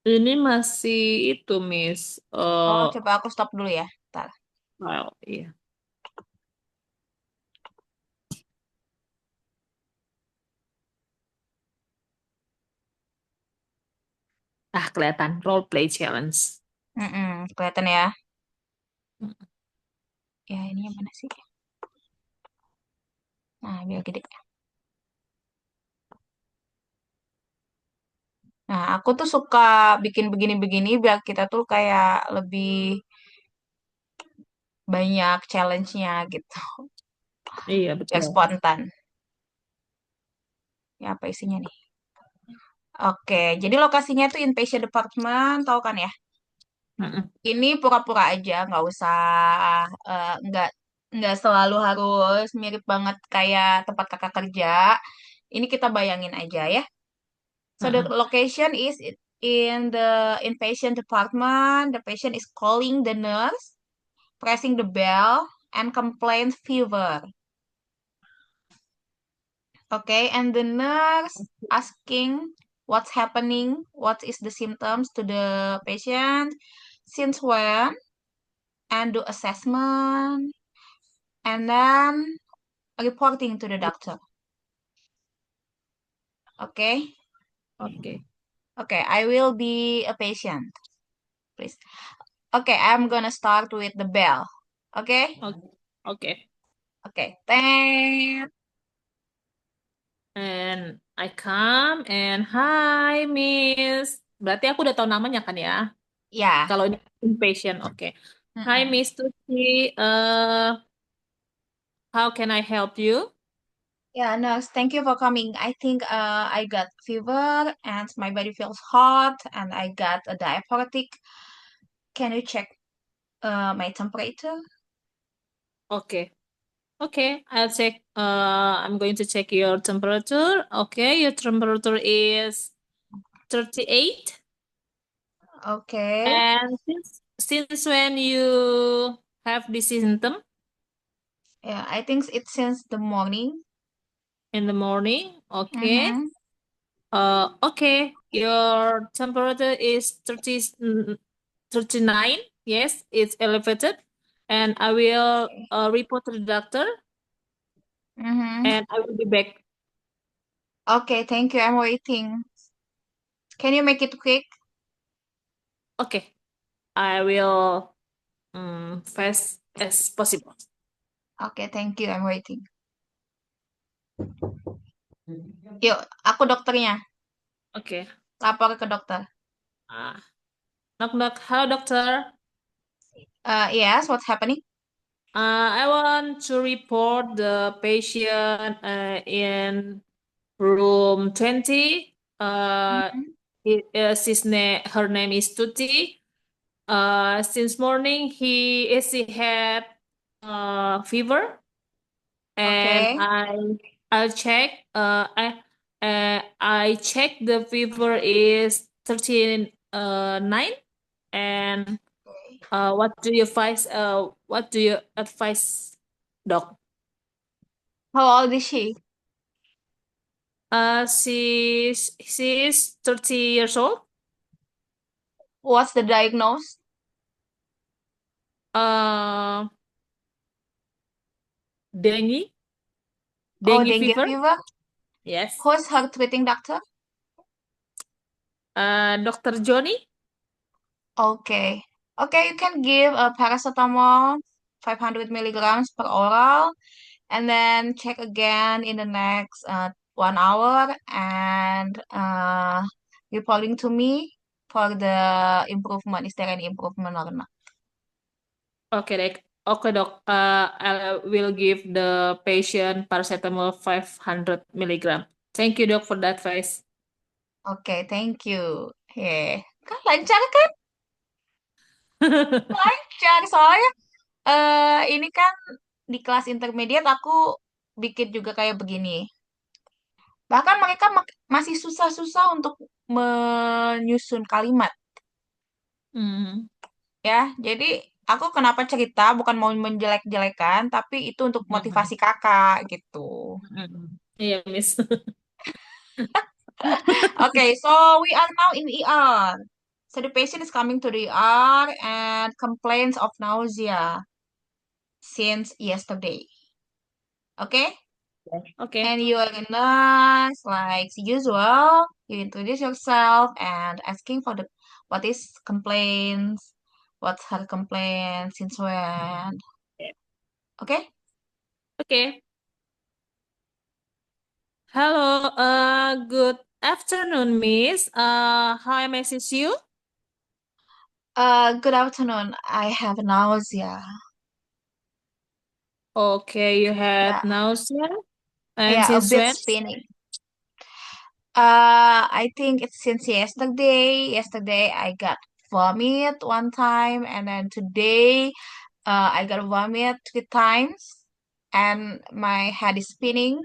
Ini masih itu, Miss. Oh, coba aku stop dulu ya. Ntar. File, iya. Ah, kelihatan. Role play challenge. Kelihatan ya. Ya, ini yang mana sih? Nah, biar gede. Nah, aku tuh suka bikin begini-begini biar kita tuh kayak lebih banyak challenge-nya gitu. Iya, Biar betul. spontan. Ya, apa isinya nih? Oke, jadi lokasinya tuh inpatient department, tahu kan ya? Mm-mm. Ini pura-pura aja, nggak usah, nggak selalu harus mirip banget kayak tempat kakak kerja. Ini kita bayangin aja ya. So the Mm-mm. location is in the inpatient department. The patient is calling the nurse, pressing the bell, and complains fever. Okay, and the nurse asking what's happening, what is the symptoms to the patient, since when, and do assessment, and then reporting to the doctor. Okay, Oke. okay, I will be a patient, please. Okay, I'm gonna start with the bell. Okay, Oke. Oke. okay, thank. And I come and hi, Miss. Berarti aku udah tahu namanya kan ya? Yeah. Kalau ini impatient, oke. Hi, Mm-mm. Miss Tuti. How can I help you? Yeah, nurse, thank you for coming. I think I got fever and my body feels hot and I got a diaphoretic. Can you check my temperature? Oke. Okay, I'll check. I'm going to check your temperature. Okay, your temperature is 38. Okay. And since when you have this symptom Yeah, I think it's since the morning. in the morning? Okay. Mm-hmm. Okay. Your temperature is 39. Yes, it's elevated. And I will Okay. report to the doctor Mm-hmm. and I will be back. Okay, thank you. I'm waiting. Can you make it quick? Okay. I will fast as possible. Okay, thank you. I'm waiting. Yuk, aku dokternya. Okay. Lapor ke dokter. Ah, knock knock. Hello, doctor. Yes, what's happening? I want to report the patient in room 20. Mm-hmm. Her name is Tuti. Since morning, she had fever, and Okay. I'll check. I check the fever is 39, and what do you advise, doc? How old is she? She's 30 years old. What's the diagnosis? Uh, dengue, Oh, dengue dengue fever. fever. Yes. Who's her treating doctor? Dr. Johnny. Okay. Okay, you can give a paracetamol 500 milligrams per oral and then check again in the next 1 hour and reporting to me for the improvement. Is there any improvement or not? Okay, okay, doc. I will give the patient paracetamol 500 milligram. Thank you, doc, for that advice. Okay, thank you. Kan lancar kan? Lancar. Soalnya ini kan di kelas intermediate aku bikin juga kayak begini. Bahkan mereka masih susah-susah untuk menyusun kalimat Hmm. ya. Jadi aku kenapa cerita bukan mau menjelek-jelekan, tapi itu untuk Hmm. motivasi kakak gitu. Hmm. Iya, Miss. Okay, so we are now in ER. So the patient is coming to the ER and complains of nausea since yesterday. Okay? Okay. And you are a nurse, like usual. You introduce yourself and asking for the what is complaints, what's her complaint, since when. Okay? Okay. Hello. Good afternoon, Miss. How may I assist you? Good afternoon. I have nausea. Okay, you Yeah, had nausea. And yeah, a since bit when? spinning. I think it's since yesterday. Yesterday I got vomit one time, and then today, I got vomit 3 times, and my head is spinning,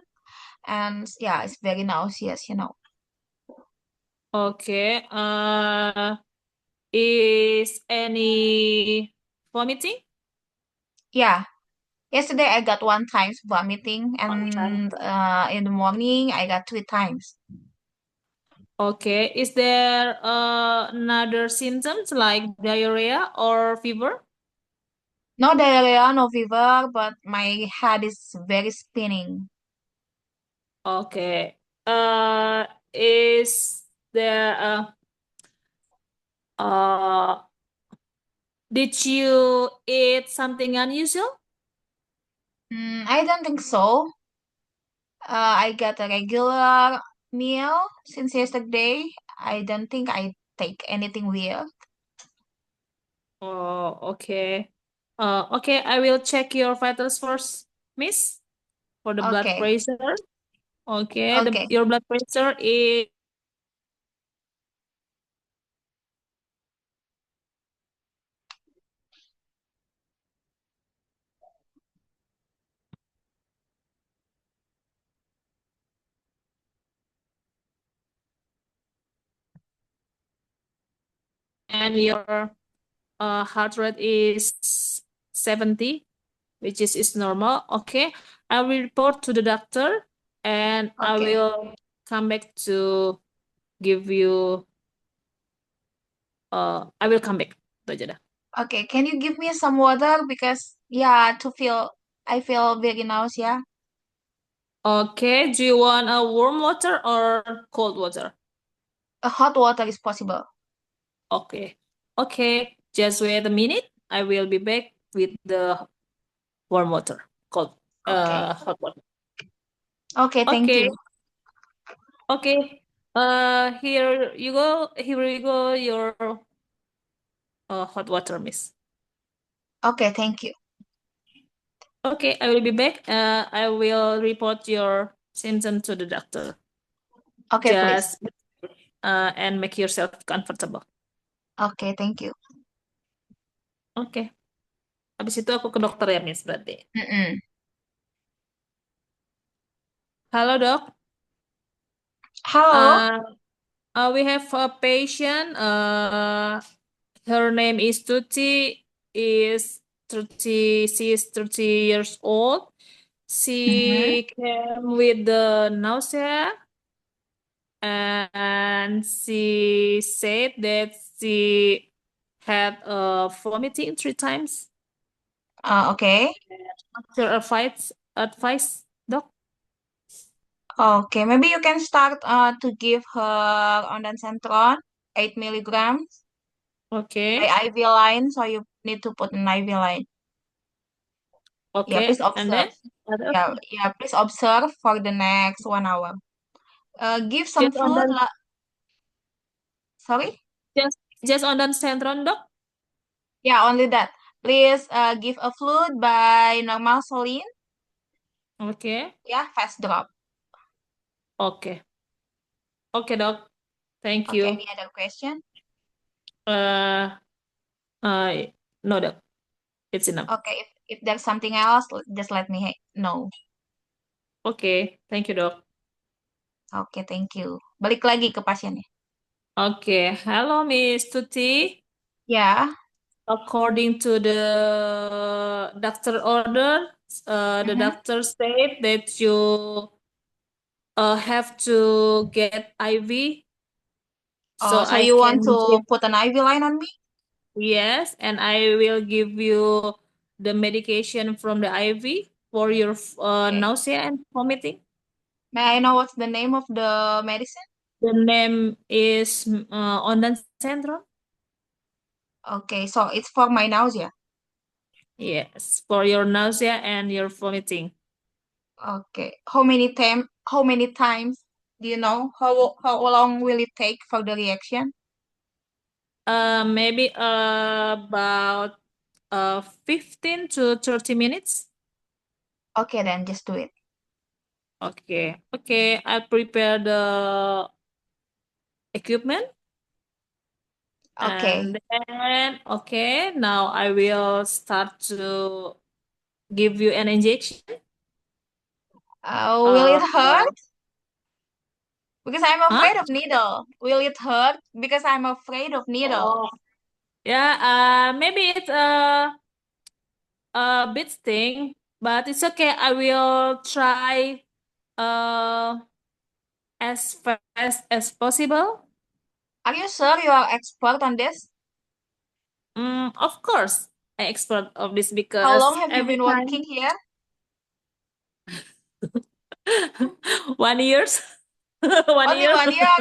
and yeah, it's very nauseous. Okay. Is any vomiting? Yeah, yesterday I got 1 time vomiting, One time. and in the morning I got 3 times. Okay. Is there another symptoms like diarrhea or fever? No diarrhea, no fever, but my head is very spinning. Okay. Uh, is there uh did you eat something unusual? I don't think so. I got a regular meal since yesterday. I don't think I take anything weird. Oh, okay. Okay, I will check your vitals first, Miss, for the blood Okay, pressure. Okay, the okay, your blood pressure is and your heart rate is 70, which is normal. Okay, I will report to the doctor and I okay, will come back to give you I will come back. Itu aja dah. okay. Can you give me some water because yeah, I feel very nausea. Okay, do you want a warm water or cold water? A hot water is possible. Okay. Okay, just wait a minute. I will be back with the warm water. Cold Okay, hot water. okay. Thank Okay. you. Okay. Here you go. Here you go. Your hot water, miss. Okay, thank you. Okay, I will be back. I will report your symptom to the doctor. Okay, please. Just and make yourself comfortable. Okay, thank you. Oke. Habis itu aku ke dokter ya, Miss, berarti. Mm-mm. Halo, Dok. Hello. Uh, we have a patient. Her name is Tuti. Is 30. She is 30 years old. Mm-hmm. She came with the nausea, and she said that she had vomiting 3 times. Okay. What's your advice, Doc? Okay, maybe you can start to give her ondansetron 8 milligrams by Okay. IV line. So you need to put an IV line. Yeah, please Okay. And observe. then what else? Yeah, yeah, please observe for the next 1 hour. Give some Just on fluid. the Sorry. just just on the centron, Doc. Yeah, only that. Please give a fluid by normal saline. Okay. Yeah, fast drop. Okay. Okay, Doc. Thank Okay, you. any other question? Uh, uh, no, Doc. It's enough. Okay, if there's something else, just let me know. Okay. Thank you, Doc. Oke, thank you. Balik lagi ke pasiennya. Okay. Hello, Miss Tuti. Yeah. According to the doctor order, the Mm-hmm. doctor said that you have to get IV, so Oh, so I you want can to give, put an IV line on me? yes, and I will give you the medication from the IV for your Okay. nausea and vomiting. May I know what's the name of the medicine? The name is Ondan Central. Okay, so it's for my nausea. Yes, for your nausea and your vomiting. Okay. How many times do you know? How long will it take for the reaction? Maybe about 15 to 30 minutes. Okay, then just do it. Okay, okay. I prepare the equipment Okay. and then, okay, now I will start to give you an injection. Will it Uh, hurt? Because I'm huh? afraid of needle. Will it hurt? Because I'm afraid of needles. Oh, yeah, maybe it's a bit sting, but it's okay. I will try uh as fast as possible. Are you sure you are expert on this? Of course, I expert of this How long because have you every been working time here? 1 years, 1 Only year. 1 year.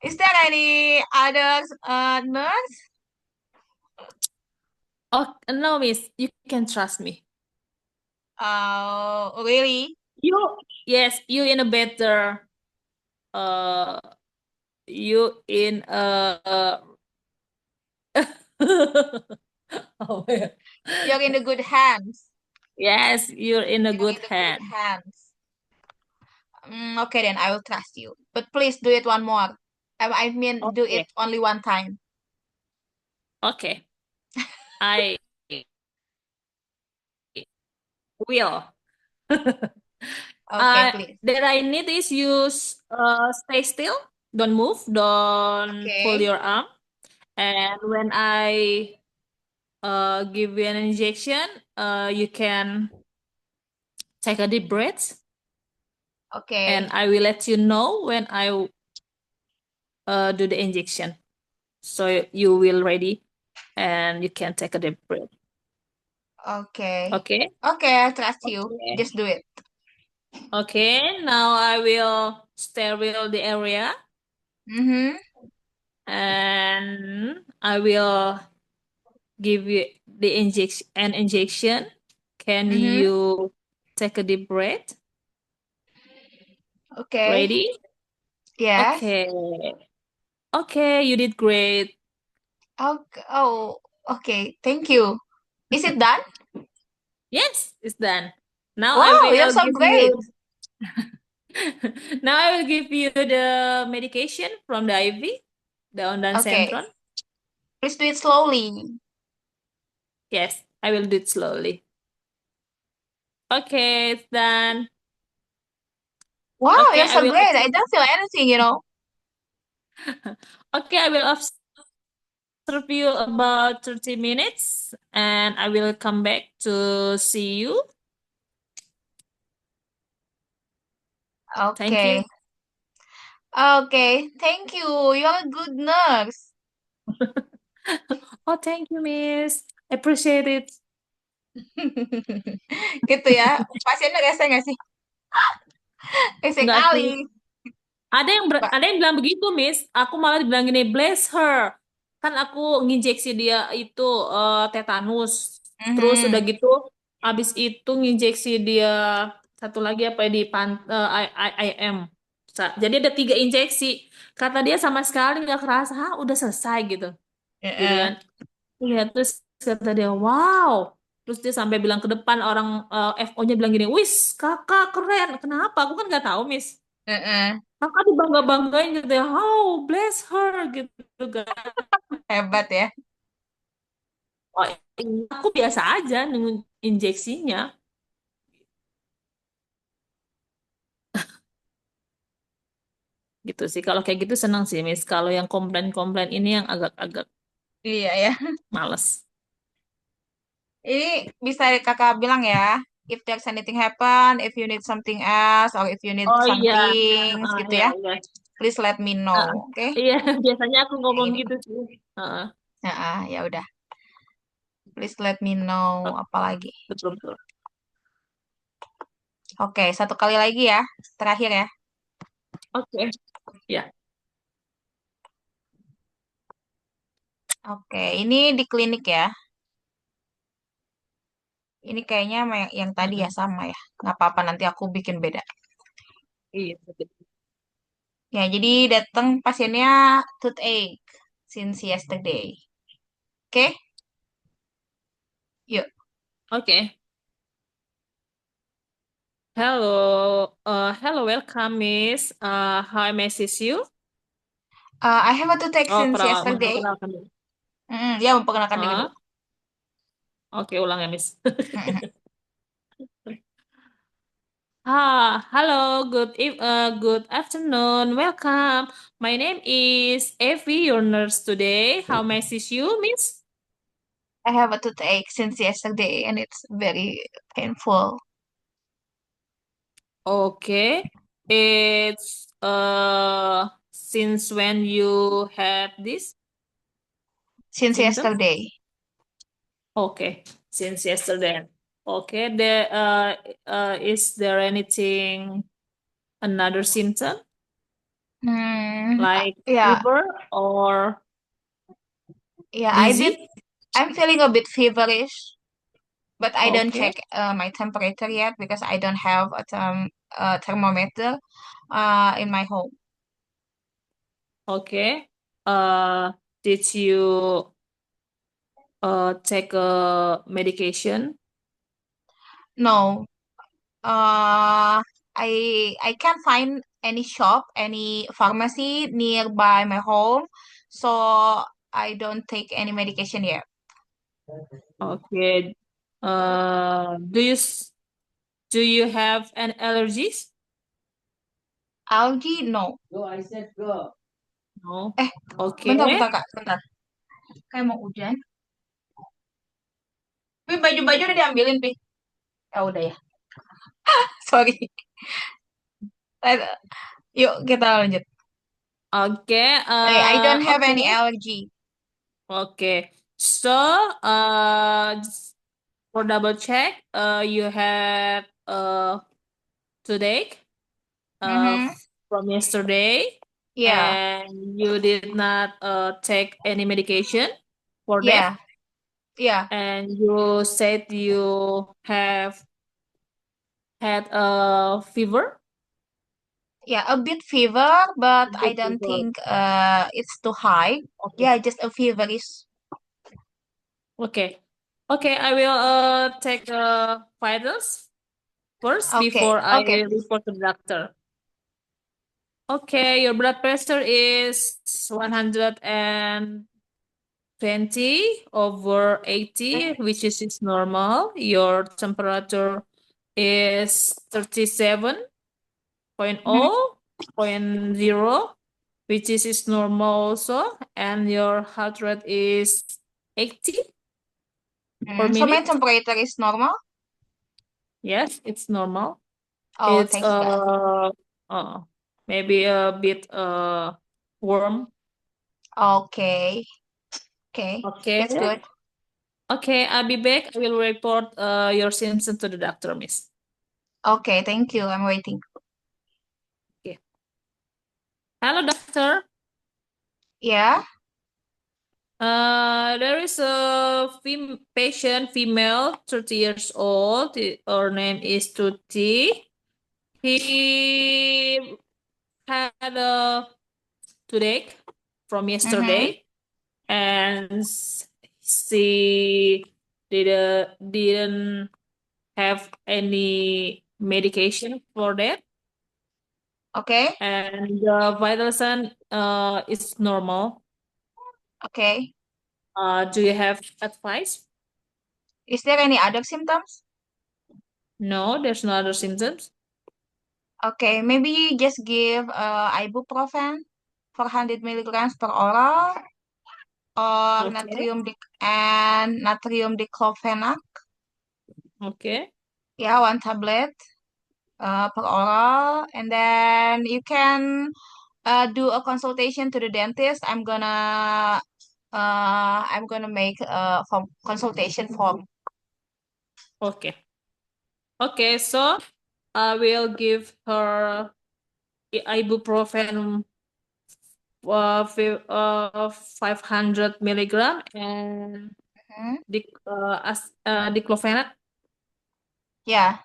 Is there any other nurse? Oh no, miss, you can trust me. Really? You, yes, you in a better, uh, you in a, oh, yeah. You're in the good hands. Yes, you're in a You're good in the good hand. hands. Okay, then I will trust you. But please do it one more. I mean, do it Okay, only one time. okay, I will. Okay, please. That I need is you stay still, don't move, don't pull Okay. your arm. And when I give you an injection, you can take a deep breath, and Okay. I will let you know when I do the injection. So you will ready, and you can take a deep breath. Okay. Okay. Okay, I trust you. Okay. Just do it. Okay. Now I will sterile the area, Mm-hmm. and I will give you the injection. Can Mm-hmm. you take a deep breath? Okay. Ready? Yes. Okay. Okay, you did great. Okay. Oh, okay. Thank you. Is it done? Yes, it's done. Now I Wow, you're will so give great. you now I will give you the medication from the IV, the Okay. ondansetron. Please do it slowly. Yes, I will do it slowly. Okay, it's done. Wow, Okay, you're I so will great. I observe. don't feel anything. Okay, I will observe you about 30 minutes and I will come back to see you. Thank you. Okay. Okay. Thank you. You're a good nurse. Oh, thank you, Miss. Appreciate it. Gitu ya. Pasiennya rese nggak sih? Rese Enggak sih. kali. Mbak. Ada yang bilang begitu, Miss. Aku malah dibilang gini, bless her. Kan aku nginjeksi dia itu tetanus. Terus udah Mhm. gitu, habis itu nginjeksi dia satu lagi apa ya, di IM. Jadi ada 3 injeksi. Kata dia sama sekali nggak kerasa, "Hah, udah selesai gitu." Gitu Heeh. kan. Iya, terus kata dia, wow. Terus dia sampai bilang ke depan orang FO-nya bilang gini, wis, kakak keren. Kenapa? Aku kan nggak tahu, Miss. Heeh. Kakak dibangga-banggain gitu ya. Oh, bless her gitu kan. Hebat ya. Oh, aku biasa aja nunggu injeksinya. Gitu sih. Kalau kayak gitu senang sih, Miss. Kalau yang komplain-komplain ini yang agak-agak Iya ya. males. Ini bisa kakak bilang ya, if there's anything happen, if you need something else, or if you need Oh some iya, things gitu ya, ya, ya. please let me know, Ah, oke? iya, biasanya aku Kayak ngomong gini. gitu sih. Ah, Ya udah, please let me know oh, apalagi. betul betul. Oke, satu kali lagi ya, terakhir ya. Oke, ya. Oke, ini di klinik ya. Ini kayaknya sama yang tadi ya Mm-mm. sama ya. Nggak apa-apa, nanti aku bikin beda. Iya, betul. Ya, jadi datang pasiennya toothache since yesterday. Oke, yuk. Oke. Hello, welcome, Miss. How may I assist you? I have a toothache Oh, since yesterday. memperkenalkan dulu. Ya, memperkenalkan diri dulu. Ah, oke, ulang ya, Miss. Mm-mm. Good afternoon. Welcome. My name is Evie, your nurse today. How may I assist you, Miss? I have a toothache since yesterday and it's very painful. Okay. It's since when you had this Since symptom? yesterday. Okay, since yesterday. Okay, is there anything another symptom like Yeah, fever or yeah, dizzy? I'm feeling a bit feverish, but I don't check Okay, my temperature yet because I don't have a thermometer in my home. okay. Did you take a medication? No, I can't find any shop, any pharmacy nearby my home, so I don't take any medication yet. Okay. Do you have any allergies? Algae, no. No. Eh, bentar, Okay. bentar Kak, bentar. Kayak mau hujan. Pi, baju-baju udah diambilin, Pi. Ya udah ya. Sorry. Yuk, kita lanjut. Okay. I don't have Okay. any allergy. Okay. So, just for double check, you had today, Mm-hmm. from yesterday, Yeah, and you did not take any medication for that, yeah, yeah, and you said you have had a fever. yeah. A bit fever, but A I bit don't fever. think it's too high. Okay. Yeah, just a feverish. Okay. Okay, I will take vitals first Okay, before I okay. report to the doctor. Okay, your blood pressure is 120/80, which is normal. Your temperature is 37.0, Mm-hmm. point 0, which is normal also. And your heart rate is 80 per So my minute. temperature is normal. Yes, it's normal. Oh, It's thanks God. uh maybe a bit warm. Okay, okay. Okay. That's good. Okay, I'll be back. I will report your symptoms to the doctor, Miss. Okay, thank you. I'm waiting. Okay. Hello, doctor. Yeah. There is a patient, female, 30 years old. Her name is Tuti. He had a toothache from Mm-hmm. yesterday, and she didn't have any medication for that, Okay, and the vital sign is normal. okay. Do you have advice? Is there any other symptoms? No, there's no other symptoms. Okay, maybe you just give ibuprofen 400 milligrams per oral or Okay. natrium diclofenac. Okay. Yeah, one tablet per oral, and then you can do a consultation to the dentist. I'm gonna make a consultation form. Okay. Okay. So I will give her ibuprofen 500 milligram and Hmm. diclofenac Yeah.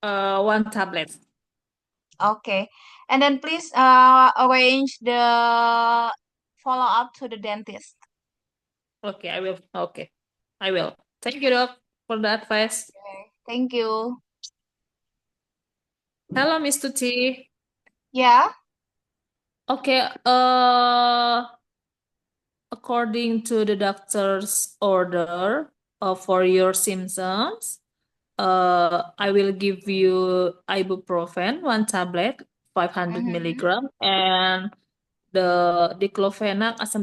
one tablet. Okay. And then please arrange the follow up to the dentist. Okay, I will. Okay, I will. Thank you, Doc, for the advice. Okay. Thank you. Hello, Miss Tuti. Yeah. Okay, according to the doctor's order for your symptoms, I will give you ibuprofen, one tablet, 500 Mm-hmm. milligram, and the diclofenac, yes,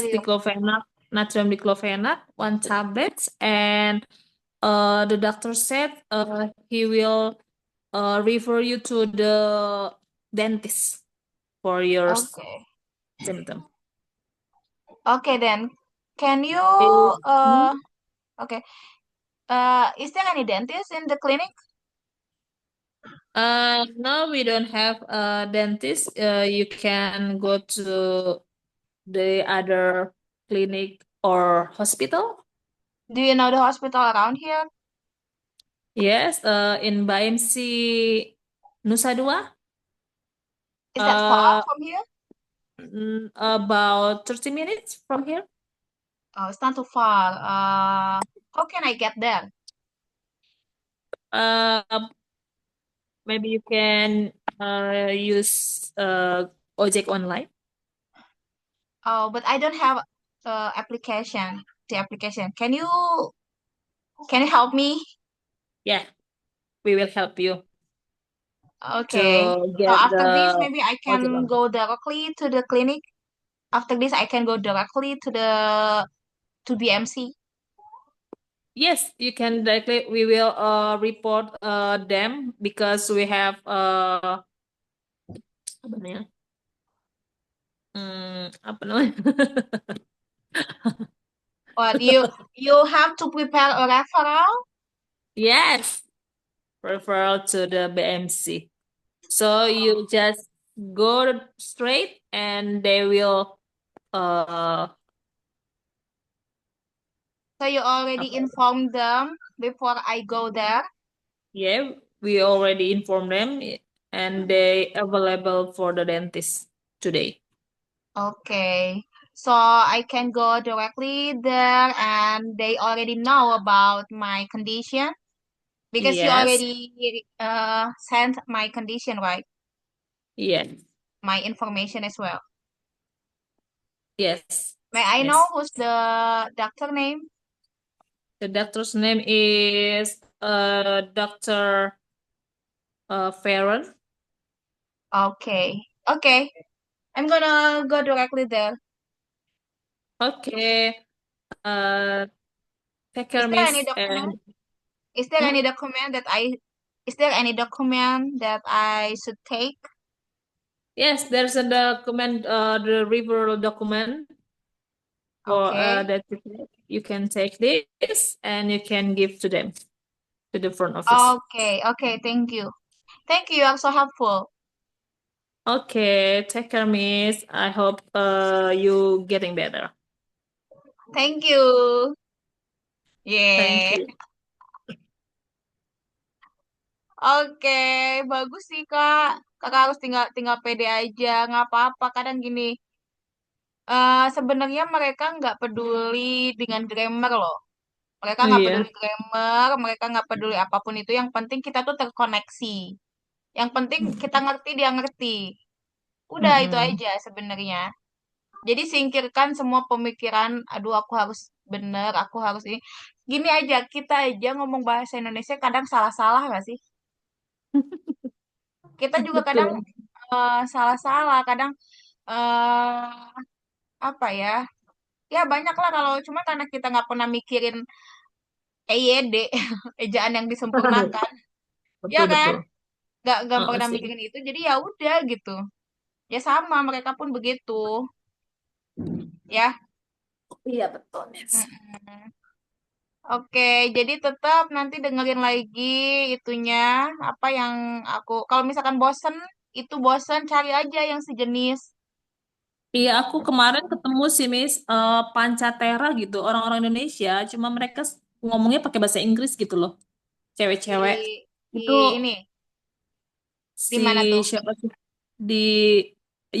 Natrium. diclofenac, natrium diclofenac, one tablet, and the doctor said he will refer you to the dentist for your Okay. symptom. Okay then. Can you Eh, hmm? okay. Is there any dentist in the clinic? No, we don't have a dentist. You can go to the other clinic or hospital. Do you know the hospital around here? Yes, in BMC Nusa Dua, Is that far uh, from here? about 30 minutes from here. Oh, it's not too far. How can I get there? Uh, Maybe you can use Ojek online. Oh, but I don't have application. The application. Can you help me? Yeah, we will help you Okay. to So get after this, the maybe I Ojek can online. go directly to the clinic. After this, I can go directly to BMC. Yes, you can directly. We will report them because we have apa namanya? Apa namanya? But you have to prepare a referral. Yes, referral to the BMC. So you just go straight and they will uh So you already apa? informed them before I go there. Yeah, we already informed them and they available for the dentist today. Okay. So I can go directly there and they already know about my condition because you Yes, already sent my condition, right? yes, My information as well. yes, May I know yes. who's the doctor name? The doctor's name is Dr. Farron. Okay. Okay. I'm gonna go directly there. Okay. Uh, take Is care, there any Miss. document? And Is there hmm? any document that I is there any document that I should take? Yes, there's a document, the referral document for Okay. that you can take this and you can give to them to the front office. Okay. Okay. Thank you. Thank you. You are so helpful. Okay, take care, Miss. I hope you getting better. Thank you. Thank Yeah. you. Oke, bagus sih Kak. Kakak harus tinggal tinggal pede aja, nggak apa-apa. Kadang gini, sebenarnya mereka nggak peduli dengan grammar loh. Mereka nggak peduli Iya. grammar, mereka nggak peduli apapun itu. Yang penting kita tuh terkoneksi. Yang penting kita ngerti, dia ngerti. Udah itu Mm-mm. aja sebenarnya. Jadi singkirkan semua pemikiran, aduh aku harus bener, aku harus ini. Gini aja, kita aja ngomong bahasa Indonesia kadang salah-salah nggak sih? Kita juga kadang Betul. salah-salah, kadang eh apa ya? Ya banyak lah kalau cuma karena kita nggak pernah mikirin EYD, ejaan yang disempurnakan, ya Betul kan? betul. Nggak Heeh pernah sih. mikirin itu, jadi ya udah gitu. Ya sama, mereka pun begitu, ya. Iya betul, Miss. Mm-mm. Oke, jadi tetap nanti dengerin lagi itunya, apa yang aku, kalau misalkan bosen, itu bosen, cari aja yang sejenis. Iya, aku kemarin ketemu sih, Miss, Pancatera gitu, orang-orang Indonesia, cuma mereka ngomongnya pakai bahasa Inggris gitu loh, Di, cewek-cewek. di Itu ini, di si mana tuh? siapa sih? Di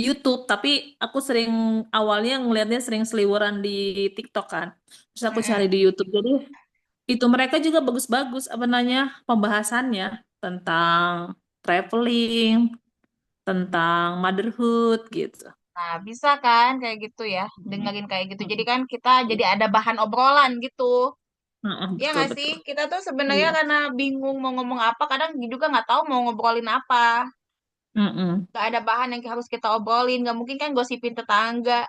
YouTube, tapi aku sering awalnya ngelihatnya sering seliweran di TikTok kan. Terus aku cari Mm-mm. di YouTube. Jadi itu mereka juga bagus-bagus apa namanya pembahasannya tentang traveling, tentang motherhood gitu. Nah, bisa kan kayak gitu ya, dengerin kayak gitu. Jadi Mm-mm. kan kita jadi ada bahan obrolan gitu. Mm-mm, Ya betul nggak sih? betul. Kita tuh sebenarnya Iya. karena bingung mau ngomong apa, kadang juga nggak tahu mau ngobrolin apa. Mm-mm. Nggak ada bahan yang harus kita obrolin. Nggak mungkin kan gosipin tetangga.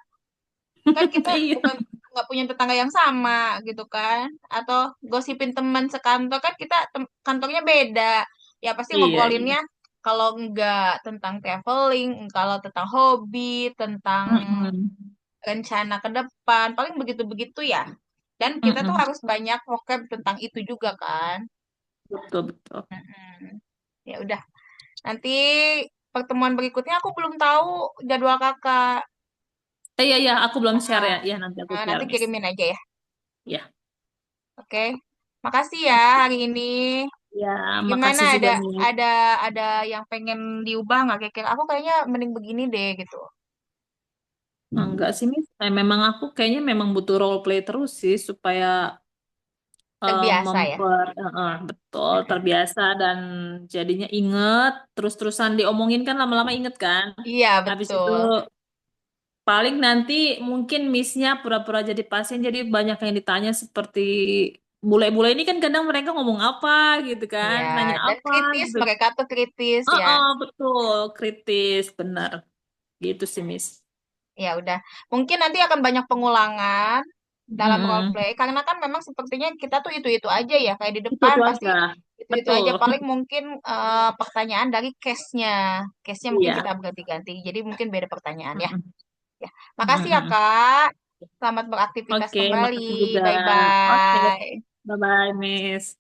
Kan kita Iya, bukan nggak punya tetangga yang sama gitu kan. Atau gosipin teman sekantor kan kita kantornya beda. Ya pasti iya, iya. ngobrolinnya kalau nggak tentang traveling, kalau tentang hobi, tentang Mm-mm. rencana ke depan, paling begitu-begitu ya. Dan kita tuh Mm-mm. harus banyak vocab tentang itu juga kan. Betul betul. Mm-mm. Ya udah, nanti pertemuan berikutnya aku belum tahu jadwal kakak. Iya iya, aku belum share ya. Ah, Ya nanti aku share, nanti Miss. kirimin aja ya. Ya. Oke, makasih ya hari ini. Ya, Gimana makasih juga, ada Miss. ada ada yang pengen diubah nggak? Kayak aku kayaknya mending begini deh gitu. Enggak sih, Miss. Memang aku kayaknya memang butuh role play terus sih supaya Terbiasa ya. betul terbiasa dan jadinya inget terus-terusan diomongin kan lama-lama inget kan. Iya Habis itu betul. paling nanti mungkin missnya pura-pura jadi pasien jadi banyak yang ditanya seperti bule-bule ini kan kadang mereka ngomong apa gitu kan, Iya, nanya dan apa kritis, gitu. mereka tuh kritis ya. Betul kritis benar gitu sih Miss. Ya udah, mungkin nanti akan banyak pengulangan dalam role Mm-mm. play karena kan memang sepertinya kita tuh itu-itu aja ya kayak di depan Itu pasti aja itu-itu betul. aja paling mungkin pertanyaan dari case-nya mungkin kita Iya. ganti-ganti jadi mungkin beda pertanyaan ya. Mm-mm. Ya, makasih ya Mm-mm. Kak. Selamat beraktivitas Oke, kembali. makasih juga. Bye Oke, bye. bye-bye, Miss.